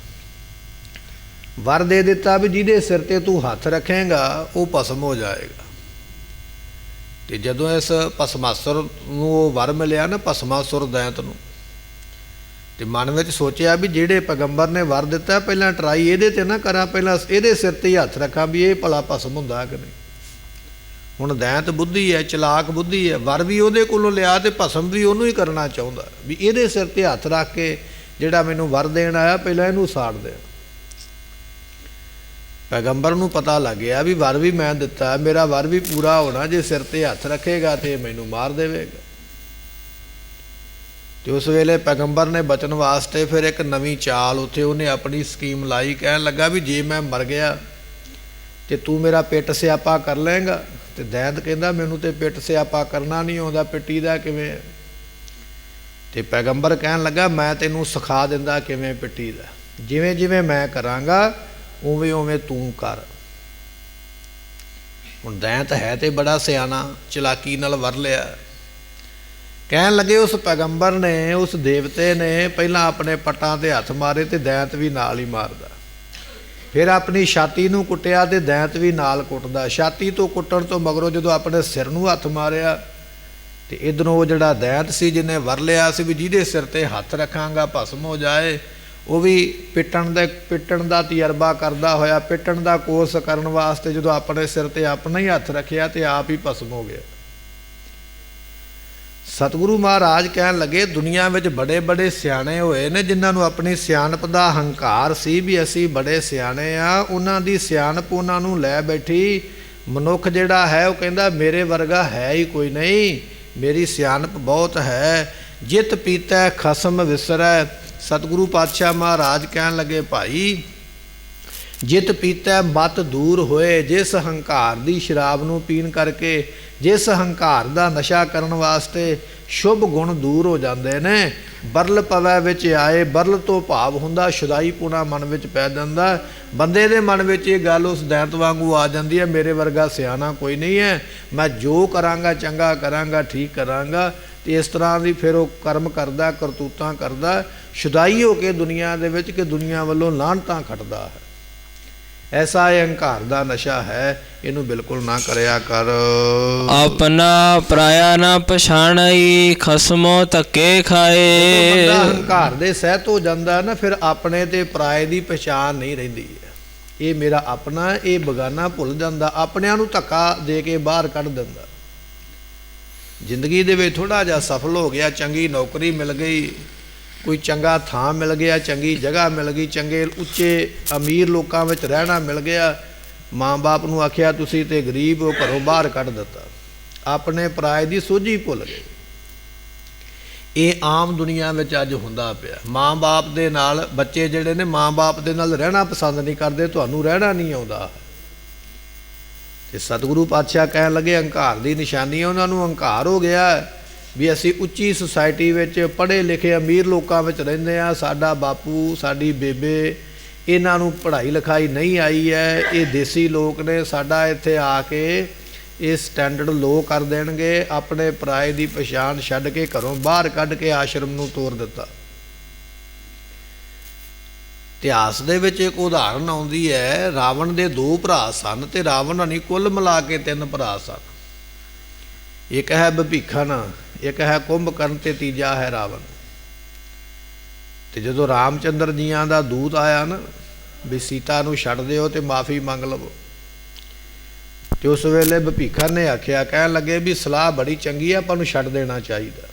ਵਰ ਦੇ ਦਿੱਤਾ ਵੀ ਜਿਹਦੇ ਸਿਰ ਤੇ ਤੂੰ ਹੱਥ ਰੱਖੇਂਗਾ ਉਹ ਭਸਮ ਹੋ ਜਾਏਗਾ। ਤੇ ਜਦੋਂ ਇਸ ਭਸਮਾਸੁਰ ਨੂੰ ਉਹ ਵਰ ਮਿਲਿਆ ਨਾ, ਭਸਮਾਸੁਰ ਦੈਂਤ ਨੂੰ, ਤੇ ਮਨ ਵਿੱਚ ਸੋਚਿਆ ਵੀ ਜਿਹੜੇ ਪੈਗੰਬਰ ਨੇ ਵਰ ਦਿੱਤਾ, ਪਹਿਲਾਂ ਟਰਾਈ ਇਹਦੇ ਤੇ ਨਾ ਕਰਾਂ, ਪਹਿਲਾਂ ਇਹਦੇ ਸਿਰ ਤੇ ਹੀ ਹੱਥ ਰੱਖਾਂ ਵੀ ਇਹ ਭਲਾ ਭਸਮ ਹੁੰਦਾ ਕਿ ਨਹੀਂ। ਹੁਣ ਦੈਂਤ ਬੁੱਧੀ ਹੈ, ਚਲਾਕ ਬੁੱਧੀ ਹੈ, ਵਰ ਵੀ ਉਹਦੇ ਕੋਲੋਂ ਲਿਆ ਤੇ ਭਸਮ ਵੀ ਉਹਨੂੰ ਹੀ ਕਰਨਾ ਚਾਹੁੰਦਾ ਵੀ ਇਹਦੇ ਸਿਰ ਤੇ ਹੱਥ ਰੱਖ ਕੇ ਜਿਹੜਾ ਮੈਨੂੰ ਵਰ ਦੇਣ ਆਇਆ ਪਹਿਲਾਂ ਇਹਨੂੰ ਸਾੜ ਦੇ। ਪੈਗੰਬਰ ਨੂੰ ਪਤਾ ਲੱਗ ਗਿਆ ਵੀ ਵਰ ਵੀ ਮੈਂ ਦਿੱਤਾ, ਮੇਰਾ ਵਰ ਵੀ ਪੂਰਾ ਹੋਣਾ, ਜੇ ਸਿਰ ਤੇ ਹੱਥ ਰੱਖੇਗਾ ਤੇ ਮੈਨੂੰ ਮਾਰ ਦੇਵੇਗਾ। ਤੇ ਉਸ ਵੇਲੇ ਪੈਗੰਬਰ ਨੇ ਬਚਨ ਵਾਸਤੇ ਫਿਰ ਇੱਕ ਨਵੀਂ ਚਾਲ ਉੱਥੇ ਉਹਨੇ ਆਪਣੀ ਸਕੀਮ ਲਾਈ। ਕਹਿਣ ਲੱਗਾ ਵੀ ਜੇ ਮੈਂ ਮਰ ਗਿਆ ਤੇ ਤੂੰ ਮੇਰਾ ਪਿੱਟ ਸਿਆਪਾ ਕਰ ਲਏਗਾ। ਤੇ ਦੈਂਤ ਕਹਿੰਦਾ ਮੈਨੂੰ ਤੇ ਪਿੱਟ ਸਿਆਪਾ ਕਰਨਾ ਨਹੀਂ ਆਉਂਦਾ, ਪਿੱਟੀ ਦਾ ਕਿਵੇਂ। ਤੇ ਪੈਗੰਬਰ ਕਹਿਣ ਲੱਗਾ ਮੈਂ ਤੈਨੂੰ ਸਿਖਾ ਦਿੰਦਾ ਕਿਵੇਂ ਪਿੱਟੀ ਦਾ, ਜਿਵੇਂ ਜਿਵੇਂ ਮੈਂ ਕਰਾਂਗਾ ਉਵੇਂ ਉਵੇਂ ਤੂੰ ਕਰ। ਹੁਣ ਦੈਂਤ ਹੈ ਤੇ ਬੜਾ ਸਿਆਣਾ, ਚਲਾਕੀ ਨਾਲ ਵਰ ਲਿਆ। ਕਹਿਣ ਲੱਗੇ ਉਸ ਪੈਗੰਬਰ ਨੇ, ਉਸ ਦੇਵਤੇ ਨੇ ਪਹਿਲਾਂ ਆਪਣੇ ਪੱਟਾਂ ਤੇ ਹੱਥ ਮਾਰੇ ਤੇ ਦੈਂਤ ਵੀ ਨਾਲ ਹੀ ਮਾਰਦਾ। ਫਿਰ ਆਪਣੀ ਛਾਤੀ ਨੂੰ ਕੁੱਟਿਆ ਤੇ ਦੈਂਤ ਵੀ ਨਾਲ ਕੁੱਟਦਾ। ਛਾਤੀ ਤੋਂ ਕੁੱਟਣ ਤੋਂ ਮਗਰੋਂ ਜਦੋਂ ਆਪਣੇ ਸਿਰ ਨੂੰ ਹੱਥ ਮਾਰਿਆ ਤੇ ਇੱਧਰੋਂ ਉਹ ਜਿਹੜਾ ਦੈਂਤ ਸੀ ਜਿਹਨੇ ਵਰ ਲਿਆ ਸੀ ਵੀ ਜਿਹਦੇ ਸਿਰ ਤੇ ਹੱਥ ਰੱਖਾਂਗਾ ਭਸਮ ਹੋ ਜਾਏ, ਉਹ ਵੀ ਪਿੱਟਣ ਦਾ ਤਜਰਬਾ ਕਰਦਾ ਹੋਇਆ, ਪਿੱਟਣ ਦਾ ਕੋਰਸ ਕਰਨ ਵਾਸਤੇ ਜਦੋਂ ਆਪਣੇ ਸਿਰ ਤੇ ਆਪਣਾ ਹੀ ਹੱਥ ਰੱਖਿਆ ਤੇ ਆਪ ਹੀ ਭਸਮ ਹੋ ਗਿਆ। ਸਤਿਗੁਰੂ ਮਹਾਰਾਜ ਕਹਿਣ ਲੱਗੇ ਦੁਨੀਆ ਵਿੱਚ ਬੜੇ ਬੜੇ ਸਿਆਣੇ ਹੋਏ ਨੇ ਜਿਨ੍ਹਾਂ ਨੂੰ ਆਪਣੀ ਸਿਆਣਪ ਦਾ ਹੰਕਾਰ ਸੀ ਵੀ ਅਸੀਂ ਬੜੇ ਸਿਆਣੇ ਆ। ਉਹਨਾਂ ਦੀ ਸਿਆਣਪ ਉਹਨਾਂ ਨੂੰ ਲੈ ਬੈਠੀ। ਮਨੁੱਖ ਜਿਹੜਾ ਹੈ ਉਹ ਕਹਿੰਦਾ ਮੇਰੇ ਵਰਗਾ ਹੈ ਹੀ ਕੋਈ ਨਹੀਂ, ਮੇਰੀ ਸਿਆਣਪ ਬਹੁਤ ਹੈ। ਜਿਤ ਪੀਤੈ ਖਸਮ ਵਿਸਰੈ। ਸਤਿਗੁਰੂ ਪਾਤਸ਼ਾਹ ਮਹਾਰਾਜ ਕਹਿਣ ਲੱਗੇ ਭਾਈ ਜਿਤ ਪੀਤੈ ਮਤ ਦੂਰ ਹੋਏ। ਜਿਸ ਹੰਕਾਰ ਦੀ ਸ਼ਰਾਬ ਨੂੰ ਪੀਣ ਕਰਕੇ, ਜਿਸ ਹੰਕਾਰ ਦਾ ਨਸ਼ਾ ਕਰਨ ਵਾਸਤੇ ਸ਼ੁਭ ਗੁਣ ਦੂਰ ਹੋ ਜਾਂਦੇ ਨੇ। ਬਰਲ ਪਵੈ ਵਿੱਚ ਆਏ। ਬਰਲ ਤੋਂ ਭਾਵ ਹੁੰਦਾ ਸ਼ੁਦਾਈ ਪੁਣਾ ਮਨ ਵਿੱਚ ਪੈ ਜਾਂਦਾ। ਬੰਦੇ ਦੇ ਮਨ ਵਿੱਚ ਇਹ ਗੱਲ ਉਸ ਦੈਂਤ ਵਾਂਗੂ ਆ ਜਾਂਦੀ ਹੈ ਮੇਰੇ ਵਰਗਾ ਸਿਆਣਾ ਕੋਈ ਨਹੀਂ ਹੈ, ਮੈਂ ਜੋ ਕਰਾਂਗਾ ਚੰਗਾ ਕਰਾਂਗਾ, ਠੀਕ ਕਰਾਂਗਾ। ਤੇ ਇਸ ਤਰ੍ਹਾਂ ਦੀ ਫਿਰ ਉਹ ਕਰਮ ਕਰਦਾ, ਕਰਤੂਤਾਂ ਕਰਦਾ, ਸ਼ੁਦਾਈ ਹੋ ਕੇ ਦੁਨੀਆ ਦੇ ਵਿੱਚ ਕਿ ਦੁਨੀਆ ਵੱਲੋਂ ਲਾਹਨਤਾਂ ਖੱਟਦਾ ਹੈ। ਐਸਾ ਇਹ ਹੰਕਾਰ ਦਾ ਨਸ਼ਾ ਹੈ, ਇਹਨੂੰ ਬਿਲਕੁਲ ਨਾ ਕਰਿਆ ਕਰ। ਆਪਣਾ ਪਰਾਇਆ ਨਾ ਪਛਾਣਈ, ਖਸਮੋ ਧੱਕੇ ਖਾਏ। ਬੰਦਾ ਹੰਕਾਰ ਦੇ ਸਹਿਤ ਹੋ ਜਾਂਦਾ ਨਾ, ਫਿਰ ਆਪਣੇ ਤੇ ਪਰਾਏ ਦੀ ਪਛਾਣ ਨਹੀਂ ਰਹਿੰਦੀ। ਇਹ ਮੇਰਾ ਆਪਣਾ, ਇਹ ਬਗਾਨਾ ਭੁੱਲ ਜਾਂਦਾ, ਆਪਣਿਆਂ ਨੂੰ ਧੱਕਾ ਦੇ ਕੇ ਬਾਹਰ ਕੱਢ ਦਿੰਦਾ। ਜ਼ਿੰਦਗੀ ਦੇ ਵਿੱਚ ਥੋੜ੍ਹਾ ਜਿਹਾ ਸਫਲ ਹੋ ਗਿਆ, ਚੰਗੀ ਨੌਕਰੀ ਮਿਲ ਗਈ, ਕੋਈ ਚੰਗਾ ਥਾਂ ਮਿਲ ਗਿਆ, ਚੰਗੀ ਜਗ੍ਹਾ ਮਿਲ ਗਈ, ਚੰਗੇ ਉੱਚੇ ਅਮੀਰ ਲੋਕਾਂ ਵਿੱਚ ਰਹਿਣਾ ਮਿਲ ਗਿਆ। ਮਾਂ ਬਾਪ ਨੂੰ ਆਖਿਆ ਤੁਸੀਂ ਤੇ ਗਰੀਬ ਹੋ, ਘਰੋਂ ਬਾਹਰ ਕੱਢ ਦਿੱਤਾ, ਆਪਣੇ ਪਰਾਏ ਦੀ ਸੋਝੀ ਭੁੱਲ ਗਏ। ਇਹ ਆਮ ਦੁਨੀਆ ਵਿੱਚ ਅੱਜ ਹੁੰਦਾ ਪਿਆ। ਮਾਂ ਬਾਪ ਦੇ ਨਾਲ ਬੱਚੇ ਜਿਹੜੇ ਨੇ ਮਾਂ ਬਾਪ ਦੇ ਨਾਲ ਰਹਿਣਾ ਪਸੰਦ ਨਹੀਂ ਕਰਦੇ, ਤੁਹਾਨੂੰ ਰਹਿਣਾ ਨਹੀਂ ਆਉਂਦਾ। ਤੇ ਸਤਿਗੁਰੂ ਪਾਤਸ਼ਾਹ ਕਹਿਣ ਲੱਗੇ ਹੰਕਾਰ ਦੀ ਨਿਸ਼ਾਨੀ ਹੈ। ਉਹਨਾਂ ਨੂੰ ਹੰਕਾਰ ਹੋ ਗਿਆ ਵੀ ਅਸੀਂ ਉੱਚੀ ਸੁਸਾਇਟੀ ਵਿੱਚ ਪੜ੍ਹੇ ਲਿਖੇ ਅਮੀਰ ਲੋਕਾਂ ਵਿੱਚ ਰਹਿੰਦੇ ਹਾਂ, ਸਾਡਾ ਬਾਪੂ ਸਾਡੀ ਬੇਬੇ ਇਹਨਾਂ ਨੂੰ ਪੜ੍ਹਾਈ ਲਿਖਾਈ ਨਹੀਂ ਆਈ ਹੈ, ਇਹ ਦੇਸੀ ਲੋਕ ਨੇ, ਸਾਡਾ ਇੱਥੇ ਆ ਕੇ ਇਹ ਸਟੈਂਡਰਡ ਲੋ ਕਰ ਦੇਣਗੇ। ਆਪਣੇ ਪਰਾਏ ਦੀ ਪਛਾਣ ਛੱਡ ਕੇ ਘਰੋਂ ਬਾਹਰ ਕੱਢ ਕੇ ਆਸ਼ਰਮ ਨੂੰ ਤੋਰ ਦਿੱਤਾ। ਇਤਿਹਾਸ ਦੇ ਵਿੱਚ ਇੱਕ ਉਦਾਹਰਨ ਆਉਂਦੀ ਹੈ, ਰਾਵਣ ਦੇ 2 ਭਰਾ ਸਨ ਤੇ ਰਾਵਣ ਨਹੀਂ ਕੁੱਲ ਮਿਲਾ ਕੇ 3 ਭਰਾ ਸਨ। ਇੱਕ ਹੈ ਵਿਭੀਖਣ, ਇੱਕ ਹੈ ਕੁੰਭਕਰਨ ਤੇ ਤੀਜਾ ਹੈ ਰਾਵਣ। ਤੇ ਜਦੋਂ ਰਾਮਚੰਦਰ ਜੀਆਂ ਦਾ ਦੂਤ ਆਇਆ ਨਾ ਵੀ ਸੀਤਾ ਨੂੰ ਛੱਡ ਦਿਓ ਤੇ ਮਾਫੀ ਮੰਗ ਲਵੋ, ਤੇ ਉਸ ਵੇਲੇ ਵਿਭੀਖਣ ਨੇ ਆਖਿਆ, ਕਹਿਣ ਲੱਗੇ ਵੀ ਸਲਾਹ ਬੜੀ ਚੰਗੀ ਹੈ, ਆਪਾਂ ਨੂੰ ਛੱਡ ਦੇਣਾ ਚਾਹੀਦਾ,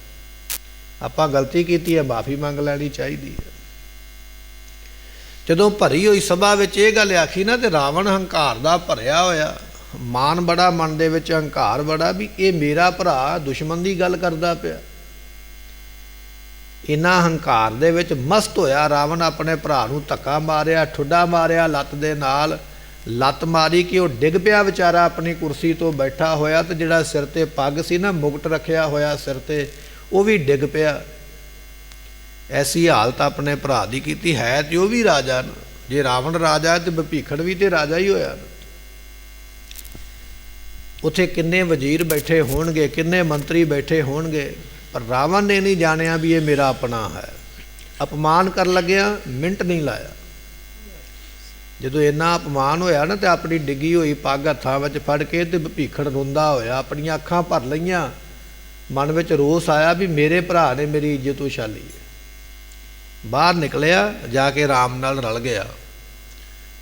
ਆਪਾਂ ਗਲਤੀ ਕੀਤੀ ਹੈ, ਮਾਫੀ ਮੰਗ ਲੈਣੀ ਚਾਹੀਦੀ ਹੈ। ਜਦੋਂ ਭਰੀ ਹੋਈ ਸਭਾ ਵਿੱਚ ਇਹ ਗੱਲ ਆਖੀ ਨਾ ਤੇ ਰਾਵਣ ਹੰਕਾਰ ਦਾ ਭਰਿਆ ਹੋਇਆ, ਮਾਨ ਬੜਾ ਮਨ ਦੇ ਵਿੱਚ, ਹੰਕਾਰ ਬੜਾ ਵੀ ਇਹ ਮੇਰਾ ਭਰਾ ਦੁਸ਼ਮਣ ਦੀ ਗੱਲ ਕਰਦਾ ਪਿਆ। ਇਹਨਾਂ ਹੰਕਾਰ ਦੇ ਵਿੱਚ ਮਸਤ ਹੋਇਆ ਰਾਵਣ ਆਪਣੇ ਭਰਾ ਨੂੰ ਧੱਕਾ ਮਾਰਿਆ, ਠੁੱਡਾ ਮਾਰਿਆ ਲੱਤ ਦੇ ਨਾਲ, ਲੱਤ ਮਾਰੀ ਕਿ ਉਹ ਡਿੱਗ ਪਿਆ ਵਿਚਾਰਾ ਆਪਣੀ ਕੁਰਸੀ ਤੋਂ ਬੈਠਾ ਹੋਇਆ, ਤੇ ਜਿਹੜਾ ਸਿਰ ਤੇ ਪੱਗ ਸੀ ਨਾ, ਮੁਕਟ ਰੱਖਿਆ ਹੋਇਆ ਸਿਰ ਤੇ, ਉਹ ਵੀ ਡਿੱਗ ਪਿਆ। ਐਸੀ ਹਾਲਤ ਆਪਣੇ ਭਰਾ ਦੀ ਕੀਤੀ। ਹੈ ਤੇ ਉਹ ਵੀ ਰਾਜਾ ਨਾ, ਜੇ ਰਾਵਣ ਰਾਜਾ ਤੇ ਵਿਭੀਖਣ ਵੀ ਤੇ ਰਾਜਾ ਹੀ ਹੋਇਆ ਨਾ। ਉੱਥੇ ਕਿੰਨੇ ਵਜ਼ੀਰ ਬੈਠੇ ਹੋਣਗੇ, ਕਿੰਨੇ ਮੰਤਰੀ ਬੈਠੇ ਹੋਣਗੇ, ਪਰ ਰਾਵਣ ਨੇ ਨਹੀਂ ਜਾਣਿਆ ਵੀ ਇਹ ਮੇਰਾ ਆਪਣਾ ਹੈ। ਅਪਮਾਨ ਕਰਨ ਲੱਗਿਆ, ਮਿੰਟ ਨਹੀਂ ਲਾਇਆ। ਜਦੋਂ ਇੰਨਾ ਅਪਮਾਨ ਹੋਇਆ ਨਾ, ਤੇ ਆਪਣੀ ਡਿੱਗੀ ਹੋਈ ਪੱਗ ਹੱਥਾਂ ਵਿੱਚ ਫੜ ਕੇ ਤੇ ਭੀਖਣ ਰੋਂਦਾ ਹੋਇਆ, ਆਪਣੀਆਂ ਅੱਖਾਂ ਭਰ ਲਈਆਂ। ਮਨ ਵਿੱਚ ਰੋਸ ਆਇਆ ਵੀ ਮੇਰੇ ਭਰਾ ਨੇ ਮੇਰੀ ਇੱਜ਼ਤ ਉਛਾਲੀ ਹੈ। ਬਾਹਰ ਨਿਕਲਿਆ, ਜਾ ਕੇ ਰਾਮ ਨਾਲ ਰਲ ਗਿਆ,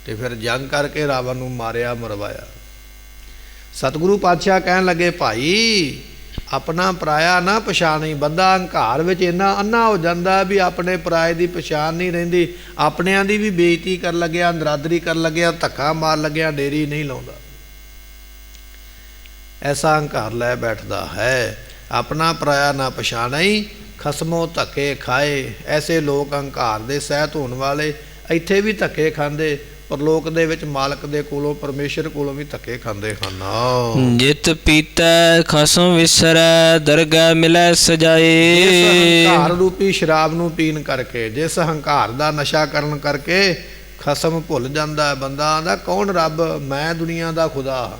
ਤੇ ਫਿਰ ਜੰਗ ਕਰਕੇ ਰਾਵਣ ਨੂੰ ਮਾਰਿਆ, ਮਰਵਾਇਆ। ਸਤਿਗੁਰੂ ਪਾਤਸ਼ਾਹ ਕਹਿਣ ਲੱਗੇ, ਭਾਈ ਆਪਣਾ ਪਰਾਇਆ ਨਾ ਪਛਾਣੀ। ਬੰਦਾ ਹੰਕਾਰ ਵਿੱਚ ਇੰਨਾ ਅੰਨਾ ਹੋ ਜਾਂਦਾ ਵੀ ਆਪਣੇ ਪਰਾਏ ਦੀ ਪਛਾਣ ਨਹੀਂ ਰਹਿੰਦੀ। ਆਪਣਿਆਂ ਦੀ ਵੀ ਬੇਇੱਜ਼ਤੀ ਕਰਨ ਲੱਗਿਆ, ਨਰਾਦਰੀ ਕਰਨ ਲੱਗਿਆ, ਧੱਕਾ ਮਾਰ ਲੱਗਿਆ, ਡੇਰੀ ਨਹੀਂ ਲਾਉਂਦਾ। ਐਸਾ ਹੰਕਾਰ ਲੈ ਬੈਠਦਾ ਹੈ। ਆਪਣਾ ਪਰਾਇਆ ਨਾ ਪਛਾਣਈ, ਖਸਮੋਂ ਧੱਕੇ ਖਾਏ। ਐਸੇ ਲੋਕ ਹੰਕਾਰ ਦੇ ਸਹਿਤ ਹੋਣ ਵਾਲੇ ਇੱਥੇ ਵੀ ਧੱਕੇ ਖਾਂਦੇ, ਪਰਲੋਕ ਦੇ ਵਿੱਚ ਮਾਲਕ ਦੇ ਕੋਲੋਂ, ਪਰਮੇਸ਼ਰ ਕੋਲੋਂ ਵੀ ਧੱਕੇ ਖਾਂਦੇ ਹਨ। ਜਿਤ ਪੀਤੈ ਖਸਮ ਵਿਸਰੈ, ਦਰਗਹਿ ਮਿਲੈ ਸਜਾਏ। ਜਿਸ ਹੰਕਾਰ ਰੂਪੀ ਸ਼ਰਾਬ ਨੂੰ ਪੀਣ ਕਰਕੇ, ਜਿਸ ਹੰਕਾਰ ਦਾ ਨਸ਼ਾ ਕਰਨ ਕਰਕੇ ਖਸਮ ਭੁੱਲ ਜਾਂਦਾ। ਬੰਦਾ ਆਂਦਾ ਕੌਣ ਰੱਬ, ਮੈਂ ਦੁਨੀਆ ਦਾ ਖੁਦਾ।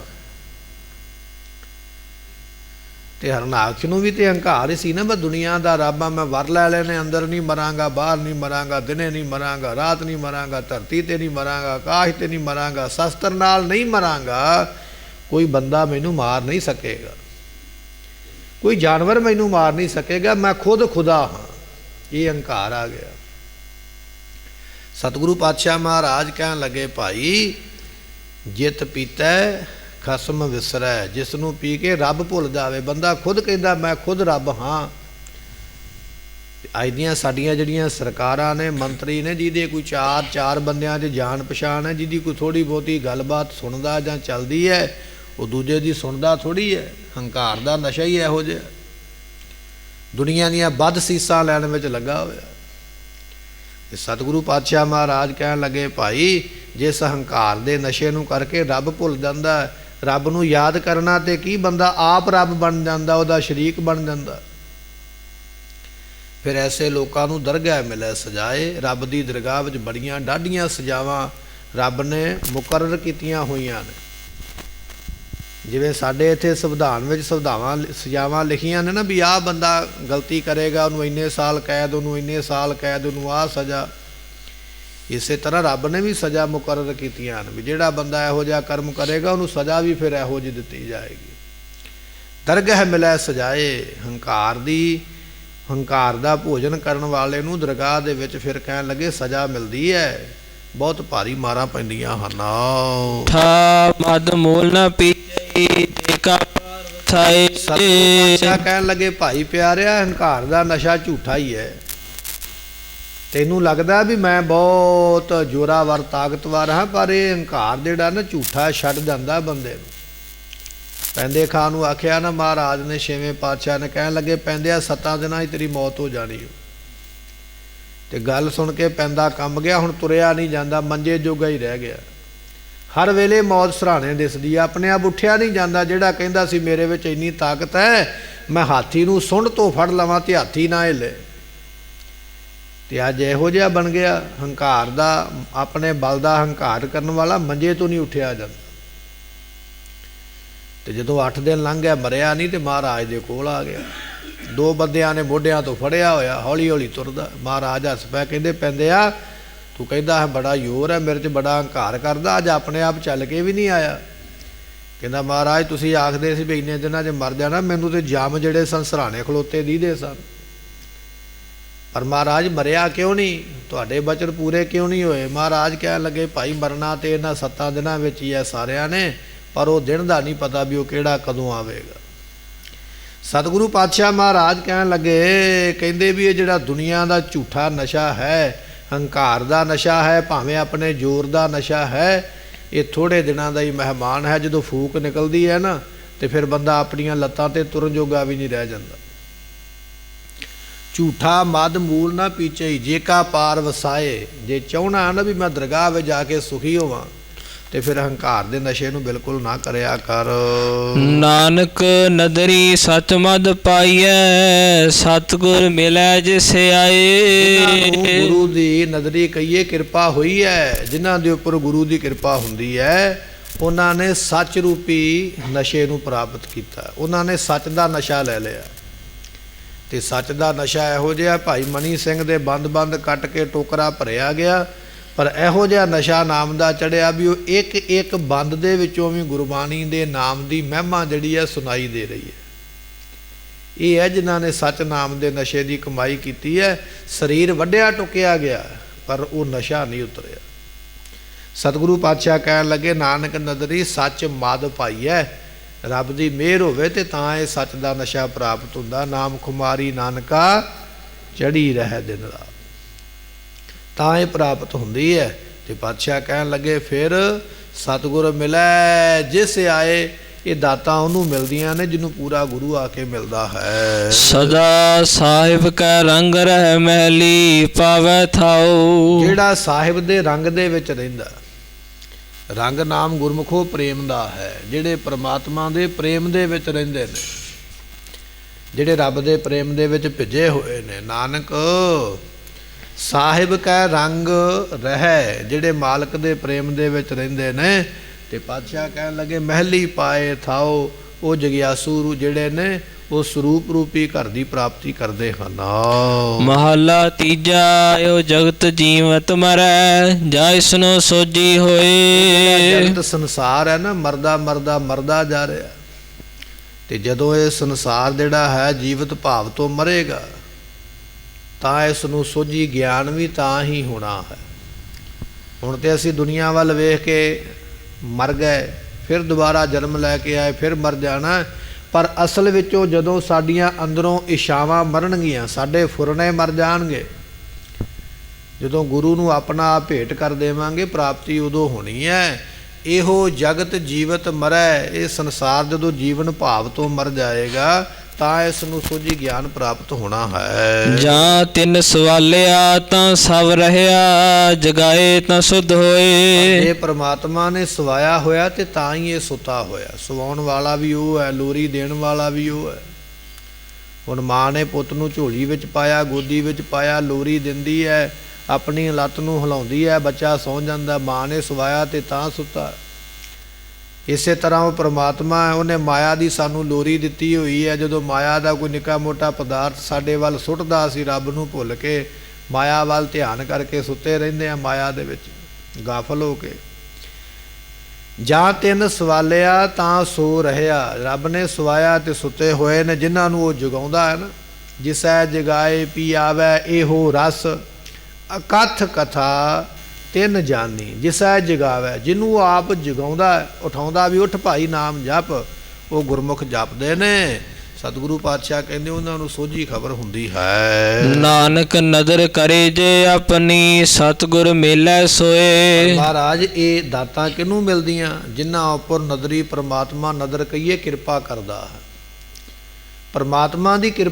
ਤੇ ਹਰਨਾਕਸ਼ ਨੂੰ ਵੀ ਤੇ ਹੰਕਾਰ ਹੀ ਸੀ ਨਾ, ਮੈਂ ਦੁਨੀਆ ਦਾ ਰੱਬ ਆ, ਮੈਂ ਵਰ ਲੈ ਲੈਣੇ, ਅੰਦਰ ਨਹੀਂ ਮਰਾਂਗਾ, ਬਾਹਰ ਨਹੀਂ ਮਰਾਂਗਾ, ਦਿਨੇ ਨਹੀਂ ਮਰਾਂਗਾ, ਰਾਤ ਨਹੀਂ ਮਰਾਂਗਾ, ਧਰਤੀ ਤੇ ਨਹੀਂ ਮਰਾਂਗਾ, ਆਕਾਸ਼ ਤੇ ਨਹੀਂ ਮਰਾਂਗਾ, ਸ਼ਸਤਰ ਨਾਲ ਨਹੀਂ ਮਰਾਂਗਾ। ਕੋਈ ਬੰਦਾ ਮੈਨੂੰ ਮਾਰ ਨਹੀਂ ਸਕੇਗਾ, ਕੋਈ ਜਾਨਵਰ ਮੈਨੂੰ ਮਾਰ ਨਹੀਂ ਸਕੇਗਾ, ਮੈਂ ਖੁਦ ਖੁਦਾ ਹਾਂ। ਇਹ ਹੰਕਾਰ ਆ ਗਿਆ। ਸਤਿਗੁਰੂ ਪਾਤਸ਼ਾਹ ਮਹਾਰਾਜ ਕਹਿਣ ਲੱਗੇ, ਭਾਈ ਜਿਤ ਪੀਤੈ ਖਸਮ ਵਿਸਰੈ। ਜਿਸ ਨੂੰ ਪੀ ਕੇ ਰੱਬ ਭੁੱਲ ਜਾਵੇ। ਬੰਦਾ ਖੁਦ ਕਹਿੰਦਾ ਮੈਂ ਖੁਦ ਰੱਬ ਹਾਂ। ਅੱਜ ਦੀਆਂ ਸਾਡੀਆਂ ਜਿਹੜੀਆਂ ਸਰਕਾਰਾਂ ਨੇ, ਮੰਤਰੀ ਨੇ, ਜਿਹਦੇ ਕੋਈ ਚਾਰ ਬੰਦਿਆਂ 'ਚ ਜਾਣ ਪਛਾਣ ਹੈ, ਜਿਹਦੀ ਕੋਈ ਥੋੜ੍ਹੀ ਬਹੁਤੀ ਗੱਲਬਾਤ ਸੁਣਦਾ ਜਾਂ ਚੱਲਦੀ ਹੈ, ਉਹ ਦੂਜੇ ਦੀ ਸੁਣਦਾ ਥੋੜ੍ਹੀ ਹੈ। ਹੰਕਾਰ ਦਾ ਨਸ਼ਾ ਹੀ ਇਹੋ ਜਿਹਾ, ਦੁਨੀਆ ਦੀਆਂ ਵੱਧ ਸੀਸਾਂ ਲੈਣ ਵਿੱਚ ਲੱਗਾ ਹੋਇਆ। ਤੇ ਸਤਿਗੁਰੂ ਪਾਤਸ਼ਾਹ ਮਹਾਰਾਜ ਕਹਿਣ ਲੱਗੇ, ਭਾਈ ਜਿਸ ਹੰਕਾਰ ਦੇ ਨਸ਼ੇ ਨੂੰ ਕਰਕੇ ਰੱਬ ਭੁੱਲ ਜਾਂਦਾ, ਰੱਬ ਨੂੰ ਯਾਦ ਕਰਨਾ ਤੇ ਕੀ, ਬੰਦਾ ਆਪ ਰੱਬ ਬਣ ਜਾਂਦਾ, ਉਹਦਾ ਸ਼ਰੀਕ ਬਣ ਜਾਂਦਾ। ਫਿਰ ਐਸੇ ਲੋਕਾਂ ਨੂੰ ਦਰਗਾਹ ਮਿਲੇ ਸਜਾਏ। ਰੱਬ ਦੀ ਦਰਗਾਹ ਵਿੱਚ ਬੜੀਆਂ ਡਾਢੀਆਂ ਸਜਾਵਾਂ ਰੱਬ ਨੇ ਮੁਕਰਰ ਕੀਤੀਆਂ ਹੋਈਆਂ ਨੇ। ਜਿਵੇਂ ਸਾਡੇ ਇੱਥੇ ਸੰਵਿਧਾਨ ਵਿੱਚ ਸਜ਼ਾਵਾਂ ਲਿਖੀਆਂ ਨੇ ਨਾ, ਵੀ ਆਹ ਬੰਦਾ ਗਲਤੀ ਕਰੇਗਾ ਉਹਨੂੰ ਇੰਨੇ ਸਾਲ ਕੈਦ, ਉਹਨੂੰ ਇੰਨੇ ਸਾਲ ਕੈਦ, ਉਹਨੂੰ ਆਹ ਸਜ਼ਾ। ਇਸੇ ਤਰ੍ਹਾਂ ਰੱਬ ਨੇ ਵੀ ਸਜ਼ਾ ਮੁਕਰਰ ਕੀਤੀਆਂ ਨੇ, ਵੀ ਜਿਹੜਾ ਬੰਦਾ ਇਹੋ ਜਿਹਾ ਕਰਮ ਕਰੇਗਾ ਉਹਨੂੰ ਸਜ਼ਾ ਵੀ ਫਿਰ ਇਹੋ ਜਿਹੀ ਦਿੱਤੀ ਜਾਏਗੀ। ਦਰਗਾਹ ਮਿਲੈ ਸਜਾਏ। ਹੰਕਾਰ ਦਾ ਭੋਜਨ ਕਰਨ ਵਾਲੇ ਨੂੰ ਦਰਗਾਹ ਦੇ ਵਿੱਚ ਫਿਰ ਕਹਿਣ ਲੱਗੇ ਸਜ਼ਾ ਮਿਲਦੀ ਹੈ, ਬਹੁਤ ਭਾਰੀ ਮਾਰਾਂ ਪੈਂਦੀਆਂ ਹਨ। ਠਾ ਮਦ ਮੂਲ ਨ ਪੀਚਈ, ਜੇਕਾ ਪਾਰ ਵਥਾਏ। ਸਤਿਗੁਰੂ ਪਾਤਸ਼ਾਹ ਕਹਿਣ ਲੱਗੇ, ਭਾਈ ਪਿਆਰਿਆ, ਹੰਕਾਰ ਦਾ ਨਸ਼ਾ ਝੂਠਾ ਹੀ ਹੈ। ਤੈਨੂੰ ਲੱਗਦਾ ਵੀ ਮੈਂ ਬਹੁਤ ਜ਼ੋਰਾਵਰ ਤਾਕਤਵਰ ਹਾਂ, ਪਰ ਇਹ ਹੰਕਾਰ ਜਿਹੜਾ ਨਾ ਝੂਠਾ ਛੱਡ ਜਾਂਦਾ ਬੰਦੇ ਨੂੰ। ਪੈਂਦੇ ਖਾਂ ਨੂੰ ਆਖਿਆ ਨਾ ਮਹਾਰਾਜ ਨੇ, ਛੇਵੇਂ ਪਾਤਸ਼ਾਹ ਨੇ, ਕਹਿਣ ਲੱਗੇ ਪੈਂਦਿਆ 7 ਦਿਨਾਂ 'ਚ ਤੇਰੀ ਮੌਤ ਹੋ ਜਾਣੀ ਹੋ। ਤੇ ਗੱਲ ਸੁਣ ਕੇ ਪੈਂਦਾ ਕੰਬ ਗਿਆ, ਹੁਣ ਤੁਰਿਆ ਨਹੀਂ ਜਾਂਦਾ, ਮੰਜੇ ਜੋਗਾ ਹੀ ਰਹਿ ਗਿਆ। ਹਰ ਵੇਲੇ ਮੌਤ ਸਰਾਣੇ ਦਿਸਦੀ ਆ, ਆਪਣੇ ਆਪ ਉੱਠਿਆ ਨਹੀਂ ਜਾਂਦਾ। ਜਿਹੜਾ ਕਹਿੰਦਾ ਸੀ ਮੇਰੇ ਵਿੱਚ ਇੰਨੀ ਤਾਕਤ ਹੈ, ਮੈਂ ਹਾਥੀ ਨੂੰ ਸੁੰਡ ਤੋਂ ਫੜ ਲਵਾਂ ਤੇ ਹਾਥੀ ਨਾ ਹਿੱਲੇ, ਤੇ ਅੱਜ ਇਹੋ ਜਿਹਾ ਬਣ ਗਿਆ। ਹੰਕਾਰ ਦਾ, ਆਪਣੇ ਬਲ ਦਾ ਹੰਕਾਰ ਕਰਨ ਵਾਲਾ ਮੰਜੇ ਤੋਂ ਨਹੀਂ ਉੱਠਿਆ ਜਾਂਦਾ। ਤੇ ਜਦੋਂ 8 ਦਿਨ ਲੰਘ ਗਿਆ, ਮਰਿਆ ਨਹੀਂ, ਤੇ ਮਹਾਰਾਜ ਦੇ ਕੋਲ ਆ ਗਿਆ। 2 ਬੰਦਿਆਂ ਨੇ ਮੋਢਿਆਂ ਤੋਂ ਫੜਿਆ ਹੋਇਆ, ਹੌਲੀ ਹੌਲੀ ਤੁਰਦਾ। ਮਹਾਰਾਜ ਹੱਸ ਪਏ, ਕਹਿੰਦੇ ਪੈਂਦਿਆ ਤੂੰ ਕਹਿੰਦਾ ਬੜਾ ਜ਼ੋਰ ਹੈ ਮੇਰੇ 'ਚ, ਬੜਾ ਹੰਕਾਰ ਕਰਦਾ, ਅੱਜ ਆਪਣੇ ਆਪ ਚੱਲ ਕੇ ਵੀ ਨਹੀਂ ਆਇਆ। ਕਹਿੰਦਾ ਮਹਾਰਾਜ ਤੁਸੀਂ ਆਖਦੇ ਸੀ ਵੀ ਇੰਨੇ ਦਿਨਾਂ 'ਚ ਮਰ ਜਾਣਾ, ਮੈਨੂੰ ਤੇ ਜੰਮ ਜਿਹੜੇ ਸਨ ਸਰਾਣੇ ਖਲੋਤੇ ਦੀਦੇ ਸਨ, ਪਰ ਮਹਾਰਾਜ ਮਰਿਆ ਕਿਉਂ ਨਹੀਂ, ਤੁਹਾਡੇ ਬਚਨ ਪੂਰੇ ਕਿਉਂ ਨਹੀਂ ਹੋਏ। ਮਹਾਰਾਜ ਕਹਿਣ ਲੱਗੇ, ਭਾਈ ਮਰਨਾ ਤੇ ਇਹਨਾਂ 7 ਦਿਨਾਂ ਵਿੱਚ ਹੀ ਹੈ ਸਾਰਿਆਂ ਨੇ, ਪਰ ਉਹ ਦਿਨ ਦਾ ਨਹੀਂ ਪਤਾ ਵੀ ਉਹ ਕਿਹੜਾ ਕਦੋਂ ਆਵੇਗਾ। ਸਤਿਗੁਰੂ ਪਾਤਸ਼ਾਹ ਮਹਾਰਾਜ ਕਹਿਣ ਲੱਗੇ, ਕਹਿੰਦੇ ਵੀ ਇਹ ਜਿਹੜਾ ਦੁਨੀਆ ਦਾ ਝੂਠਾ ਨਸ਼ਾ ਹੈ, ਹੰਕਾਰ ਦਾ ਨਸ਼ਾ ਹੈ, ਭਾਵੇਂ ਆਪਣੇ ਜ਼ੋਰ ਦਾ ਨਸ਼ਾ ਹੈ, ਇਹ ਥੋੜ੍ਹੇ ਦਿਨਾਂ ਦਾ ਹੀ ਮਹਿਮਾਨ ਹੈ। ਜਦੋਂ ਫੂਕ ਨਿਕਲਦੀ ਹੈ ਨਾ, ਤੇ ਫਿਰ ਬੰਦਾ ਆਪਣੀਆਂ ਲੱਤਾਂ 'ਤੇ ਤੁਰਨ ਜੋਗਾ ਵੀ ਨਹੀਂ ਰਹਿ ਜਾਂਦਾ। ਝੂਠਾ ਮਦ ਮੂਲ ਨਾ ਪੀਚਈ, ਜੇਕਾ ਪਾਰ ਵਸਾਏ। ਜੇ ਚਾਹੁੰਦਾ ਨਾ ਵੀ ਮੈਂ ਦਰਗਾਹ ਵਿੱਚ ਜਾ ਕੇ ਸੁਖੀ ਹੋਵਾਂ, ਤੇ ਫਿਰ ਹੰਕਾਰ ਦੇ ਨਸ਼ੇ ਨੂੰ ਬਿਲਕੁਲ ਨਾ ਕਰਿਆ ਕਰ। ਨਾਨਕ ਨਦਰੀ ਸਚ ਮਦ ਪਾਈਐ, ਸਤਿਗੁਰ ਮਿਲੈ ਜਿਸ ਆਏ। ਗੁਰੂ ਦੀ ਨਦਰੀ ਕਹੀਏ ਕਿਰਪਾ ਹੋਈ ਹੈ, ਜਿਨ੍ਹਾਂ ਦੇ ਉੱਪਰ ਗੁਰੂ ਦੀ ਕਿਰਪਾ ਹੁੰਦੀ ਹੈ, ਉਹਨਾਂ ਨੇ ਸੱਚ ਰੂਪੀ ਨਸ਼ੇ ਨੂੰ ਪ੍ਰਾਪਤ ਕੀਤਾ, ਉਹਨਾਂ ਨੇ ਸੱਚ ਦਾ ਨਸ਼ਾ ਲੈ ਲਿਆ। ਤੇ ਸੱਚ ਦਾ ਨਸ਼ਾ ਇਹੋ ਜਿਹਾ ਭਾਈ ਮਨੀ ਸਿੰਘ ਦੇ ਬੰਦ ਕੱਟ ਕੇ ਟੋਕਰਾ ਭਰਿਆ ਗਿਆ, ਪਰ ਇਹੋ ਜਿਹਾ ਨਸ਼ਾ ਨਾਮ ਦਾ ਚੜਿਆ ਵੀ ਉਹ ਇੱਕ ਇੱਕ ਬੰਦ ਦੇ ਵਿੱਚੋਂ ਵੀ ਗੁਰਬਾਣੀ ਦੇ ਨਾਮ ਦੀ ਮਹਿਮਾ ਜਿਹੜੀ ਹੈ ਸੁਣਾਈ ਦੇ ਰਹੀ ਹੈ। ਇਹ ਹੈ ਜਿਨ੍ਹਾਂ ਨੇ ਸੱਚ ਨਾਮ ਦੇ ਨਸ਼ੇ ਦੀ ਕਮਾਈ ਕੀਤੀ ਹੈ। ਸਰੀਰ ਵੱਢਿਆ ਟੁਕਿਆ ਗਿਆ ਪਰ ਉਹ ਨਸ਼ਾ ਨਹੀਂ ਉਤਰਿਆ। ਸਤਿਗੁਰੂ ਪਾਤਸ਼ਾਹ ਕਹਿਣ ਲੱਗੇ, ਨਾਨਕ ਨਦਰੀ ਸੱਚ ਮਦ ਪਾਈਐ, ਰੱਬ ਦੀ ਮਿਹਰ ਹੋਵੇ ਤੇ ਤਾਂ ਇਹ ਸੱਚ ਦਾ ਨਸ਼ਾ ਪ੍ਰਾਪਤ ਹੁੰਦਾ। ਨਾਮ ਖੁਮਾਰੀ ਨਾਨਕਾ ਚੜੀ ਰਹਿ ਦਿਨ ਰਾਤ, ਤਾਂ ਇਹ ਪ੍ਰਾਪਤ ਹੁੰਦੀ ਹੈ। ਤੇ ਪਾਤਸ਼ਾਹ ਕਹਿਣ ਲੱਗੇ, ਫਿਰ ਸਤਿਗੁਰ ਮਿਲੈ ਜਿਸ ਆਏ, ਇਹ ਦਾਤਾਂ ਉਹਨੂੰ ਮਿਲਦੀਆਂ ਨੇ ਜਿਹਨੂੰ ਪੂਰਾ ਗੁਰੂ ਆ ਕੇ ਮਿਲਦਾ ਹੈ। ਸਦਾ ਸਾਹਿਬ ਕੈ ਰੰਗ ਰਹਿ ਮਹਿਲੀ ਪਾਵੈ ਥਾਉ, ਜਿਹੜਾ ਸਾਹਿਬ ਦੇ ਰੰਗ ਦੇ ਵਿੱਚ ਰਹਿੰਦਾ, ਰੰਗ ਨਾਮ ਗੁਰਮੁਖੋ ਪ੍ਰੇਮ ਦਾ ਹੈ। ਜਿਹੜੇ ਪ੍ਰਮਾਤਮਾ ਦੇ ਪ੍ਰੇਮ ਦੇ ਵਿੱਚ ਰਹਿੰਦੇ ਨੇ, ਜਿਹੜੇ ਰੱਬ ਦੇ ਪ੍ਰੇਮ ਦੇ ਵਿੱਚ ਭਿੱਜੇ ਹੋਏ ਨੇ, ਨਾਨਕ ਸਾਹਿਬ ਕੈ ਰੰਗ ਰਹਿ, ਜਿਹੜੇ ਮਾਲਕ ਦੇ ਪ੍ਰੇਮ ਦੇ ਵਿੱਚ ਰਹਿੰਦੇ ਨੇ। ਤੇ ਪਾਤਸ਼ਾਹ ਕਹਿਣ ਲੱਗੇ, ਮਹਿਲੀ ਪਾਏ ਥਾਓ, ਉਹ ਜਗਿਆਸੂ ਜਿਹੜੇ ਨੇ ਉਹ ਸਰੂਪ ਰੂਪੀ ਘਰ ਦੀ ਪ੍ਰਾਪਤੀ ਕਰਦੇ ਹਨ। ਮਹਲਾ ਤੀਜਾ, ਓ ਜਗਤ ਜੀਵਤ ਮਰੈ, ਜਾ ਇਸਨੂੰ ਸੋਜੀ ਹੋਏ। ਜਗਤ ਸੰਸਾਰ ਹੈ ਨਾ, ਮਰਦਾ ਜਾ ਰਿਹਾ। ਤੇ ਜਦੋਂ ਇਹ ਸੰਸਾਰ ਜਿਹੜਾ ਹੈ ਜੀਵਤ ਭਾਵ ਤੋਂ ਮਰੇਗਾ ਤਾਂ ਇਸ ਨੂੰ ਸੋਝੀ ਗਿਆਨ ਵੀ ਤਾਂ ਹੀ ਹੋਣਾ ਹੈ। ਹੁਣ ਤੇ ਅਸੀਂ ਦੁਨੀਆ ਵੱਲ ਵੇਖ ਕੇ ਮਰ ਗਏ, ਫਿਰ ਦੁਬਾਰਾ ਜਨਮ ਲੈ ਕੇ ਆਏ, ਫਿਰ ਮਰ ਜਾਣਾ। ਪਰ ਅਸਲ ਵਿੱਚੋਂ ਜਦੋਂ ਸਾਡੀਆਂ ਅੰਦਰੋਂ ਇਛਾਵਾਂ ਮਰਨਗੀਆਂ, ਸਾਡੇ ਫੁਰਨੇ ਮਰ ਜਾਣਗੇ, ਜਦੋਂ ਗੁਰੂ ਨੂੰ ਆਪਣਾ ਆਪ ਭੇਟ ਕਰ ਦੇਵਾਂਗੇ, ਪ੍ਰਾਪਤੀ ਉਦੋਂ ਹੋਣੀ ਹੈ। ਇਹੋ ਜਗਤ ਜੀਵਤ ਮਰੈ, ਇਹ ਸੰਸਾਰ ਜਦੋਂ ਜੀਵਨ ਭਾਵ ਤੋਂ ਮਰ ਜਾਏਗਾ ਤਾਂ ਇਸ ਨੂੰ ਸੋਝੀ ਗਿਆਨ ਪ੍ਰਾਪਤ ਹੋਣਾ ਹੈ। ਜਾਂ ਤਿੰਨ ਸਵਾਲਿਆ ਤਾਂ ਸਭ ਰਹਿਆ, ਜਗਾਏ ਤਾਂ ਸੁਧ ਹੋਏ। ਇਹ ਪ੍ਰਮਾਤਮਾ ਨੇ ਸਵਾਇਆ ਹੋਇਆ ਤੇ ਤਾਂ ਹੀ ਇਹ ਸੁੱਤਾ ਹੋਇਆ। ਸਵਾਉਣ ਵਾਲਾ ਵੀ ਉਹ ਹੈ, ਲੋਰੀ ਦੇਣ ਵਾਲਾ ਵੀ ਉਹ ਹੈ। ਹੁਣ ਮਾਂ ਨੇ ਪੁੱਤ ਨੂੰ ਝੋਲੀ ਵਿੱਚ ਪਾਇਆ, ਗੋਦੀ ਵਿੱਚ ਪਾਇਆ, ਲੋਰੀ ਦਿੰਦੀ ਹੈ, ਆਪਣੀ ਲੱਤ ਨੂੰ ਹਿਲਾਉਂਦੀ ਹੈ, ਬੱਚਾ ਸੌਂ ਜਾਂਦਾ। ਮਾਂ ਨੇ ਸਵਾਇਆ ਤੇ ਤਾਂ ਸੁੱਤਾ। ਇਸੇ ਤਰ੍ਹਾਂ ਉਹ ਪ੍ਰਮਾਤਮਾ ਹੈ, ਉਹਨੇ ਮਾਇਆ ਦੀ ਸਾਨੂੰ ਲੋਰੀ ਦਿੱਤੀ ਹੋਈ ਹੈ। ਜਦੋਂ ਮਾਇਆ ਦਾ ਕੋਈ ਨਿੱਕਾ ਮੋਟਾ ਪਦਾਰਥ ਸਾਡੇ ਵੱਲ ਸੁੱਟਦਾ, ਅਸੀਂ ਰੱਬ ਨੂੰ ਭੁੱਲ ਕੇ ਮਾਇਆ ਵੱਲ ਧਿਆਨ ਕਰਕੇ ਸੁੱਤੇ ਰਹਿੰਦੇ ਹਾਂ, ਮਾਇਆ ਦੇ ਵਿੱਚ ਗਾਫਲ ਹੋ ਕੇ। ਜਾਂ ਤਿੰਨ ਸਵਾਲਿਆ ਤਾਂ ਸੋ ਰਹਿਆ, ਰੱਬ ਨੇ ਸਵਾਇਆ ਤੇ ਸੁੱਤੇ ਹੋਏ ਨੇ ਜਿਨ੍ਹਾਂ ਨੂੰ ਉਹ ਜਗਾਉਂਦਾ ਹੈ ਨਾ। ਜਿਸੈ ਜਗਾਏ ਪੀ ਆਵੈ ਇਹੋ ਰਸ, ਅਕਥ ਕਥਾ ਤਿੰਨ ਜਾਨੀ। ਜਿਸੈ ਜਗਾਵੈ, ਜਿਹਨੂੰ ਆਪ ਜਗਾਉਂਦਾ, ਉਠਾਉਂਦਾ ਵੀ, ਉੱਠ ਭਾਈ ਨਾਮ ਜਪ, ਉਹ ਗੁਰਮੁਖ ਜਪਦੇ ਨੇ। ਸਤਿਗੁਰੂ ਪਾਤਸ਼ਾਹ ਕਹਿੰਦੇ ਉਹਨਾਂ ਨੂੰ ਸੋਝੀ ਖਬਰ ਹੁੰਦੀ ਹੈ। ਨਾਨਕ ਨਦਰ ਕਰੇ ਜੇ ਆਪਣੀ, ਸਤਿਗੁਰ ਮੇਲੇ ਸੋਏ। ਮਹਾਰਾਜ ਇਹ ਦਾਤਾਂ ਕਿਹਨੂੰ ਮਿਲਦੀਆਂ? ਜਿਨ੍ਹਾਂ ਉੱਪਰ ਨਦਰੀ ਪ੍ਰਮਾਤਮਾ, ਨਦਰ ਕਹੀਏ ਕਿਰਪਾ ਕਰਦਾ ਹੈ। ਪਰਮਾਤਮਾ ਦੀ ਕਿਰਪਾ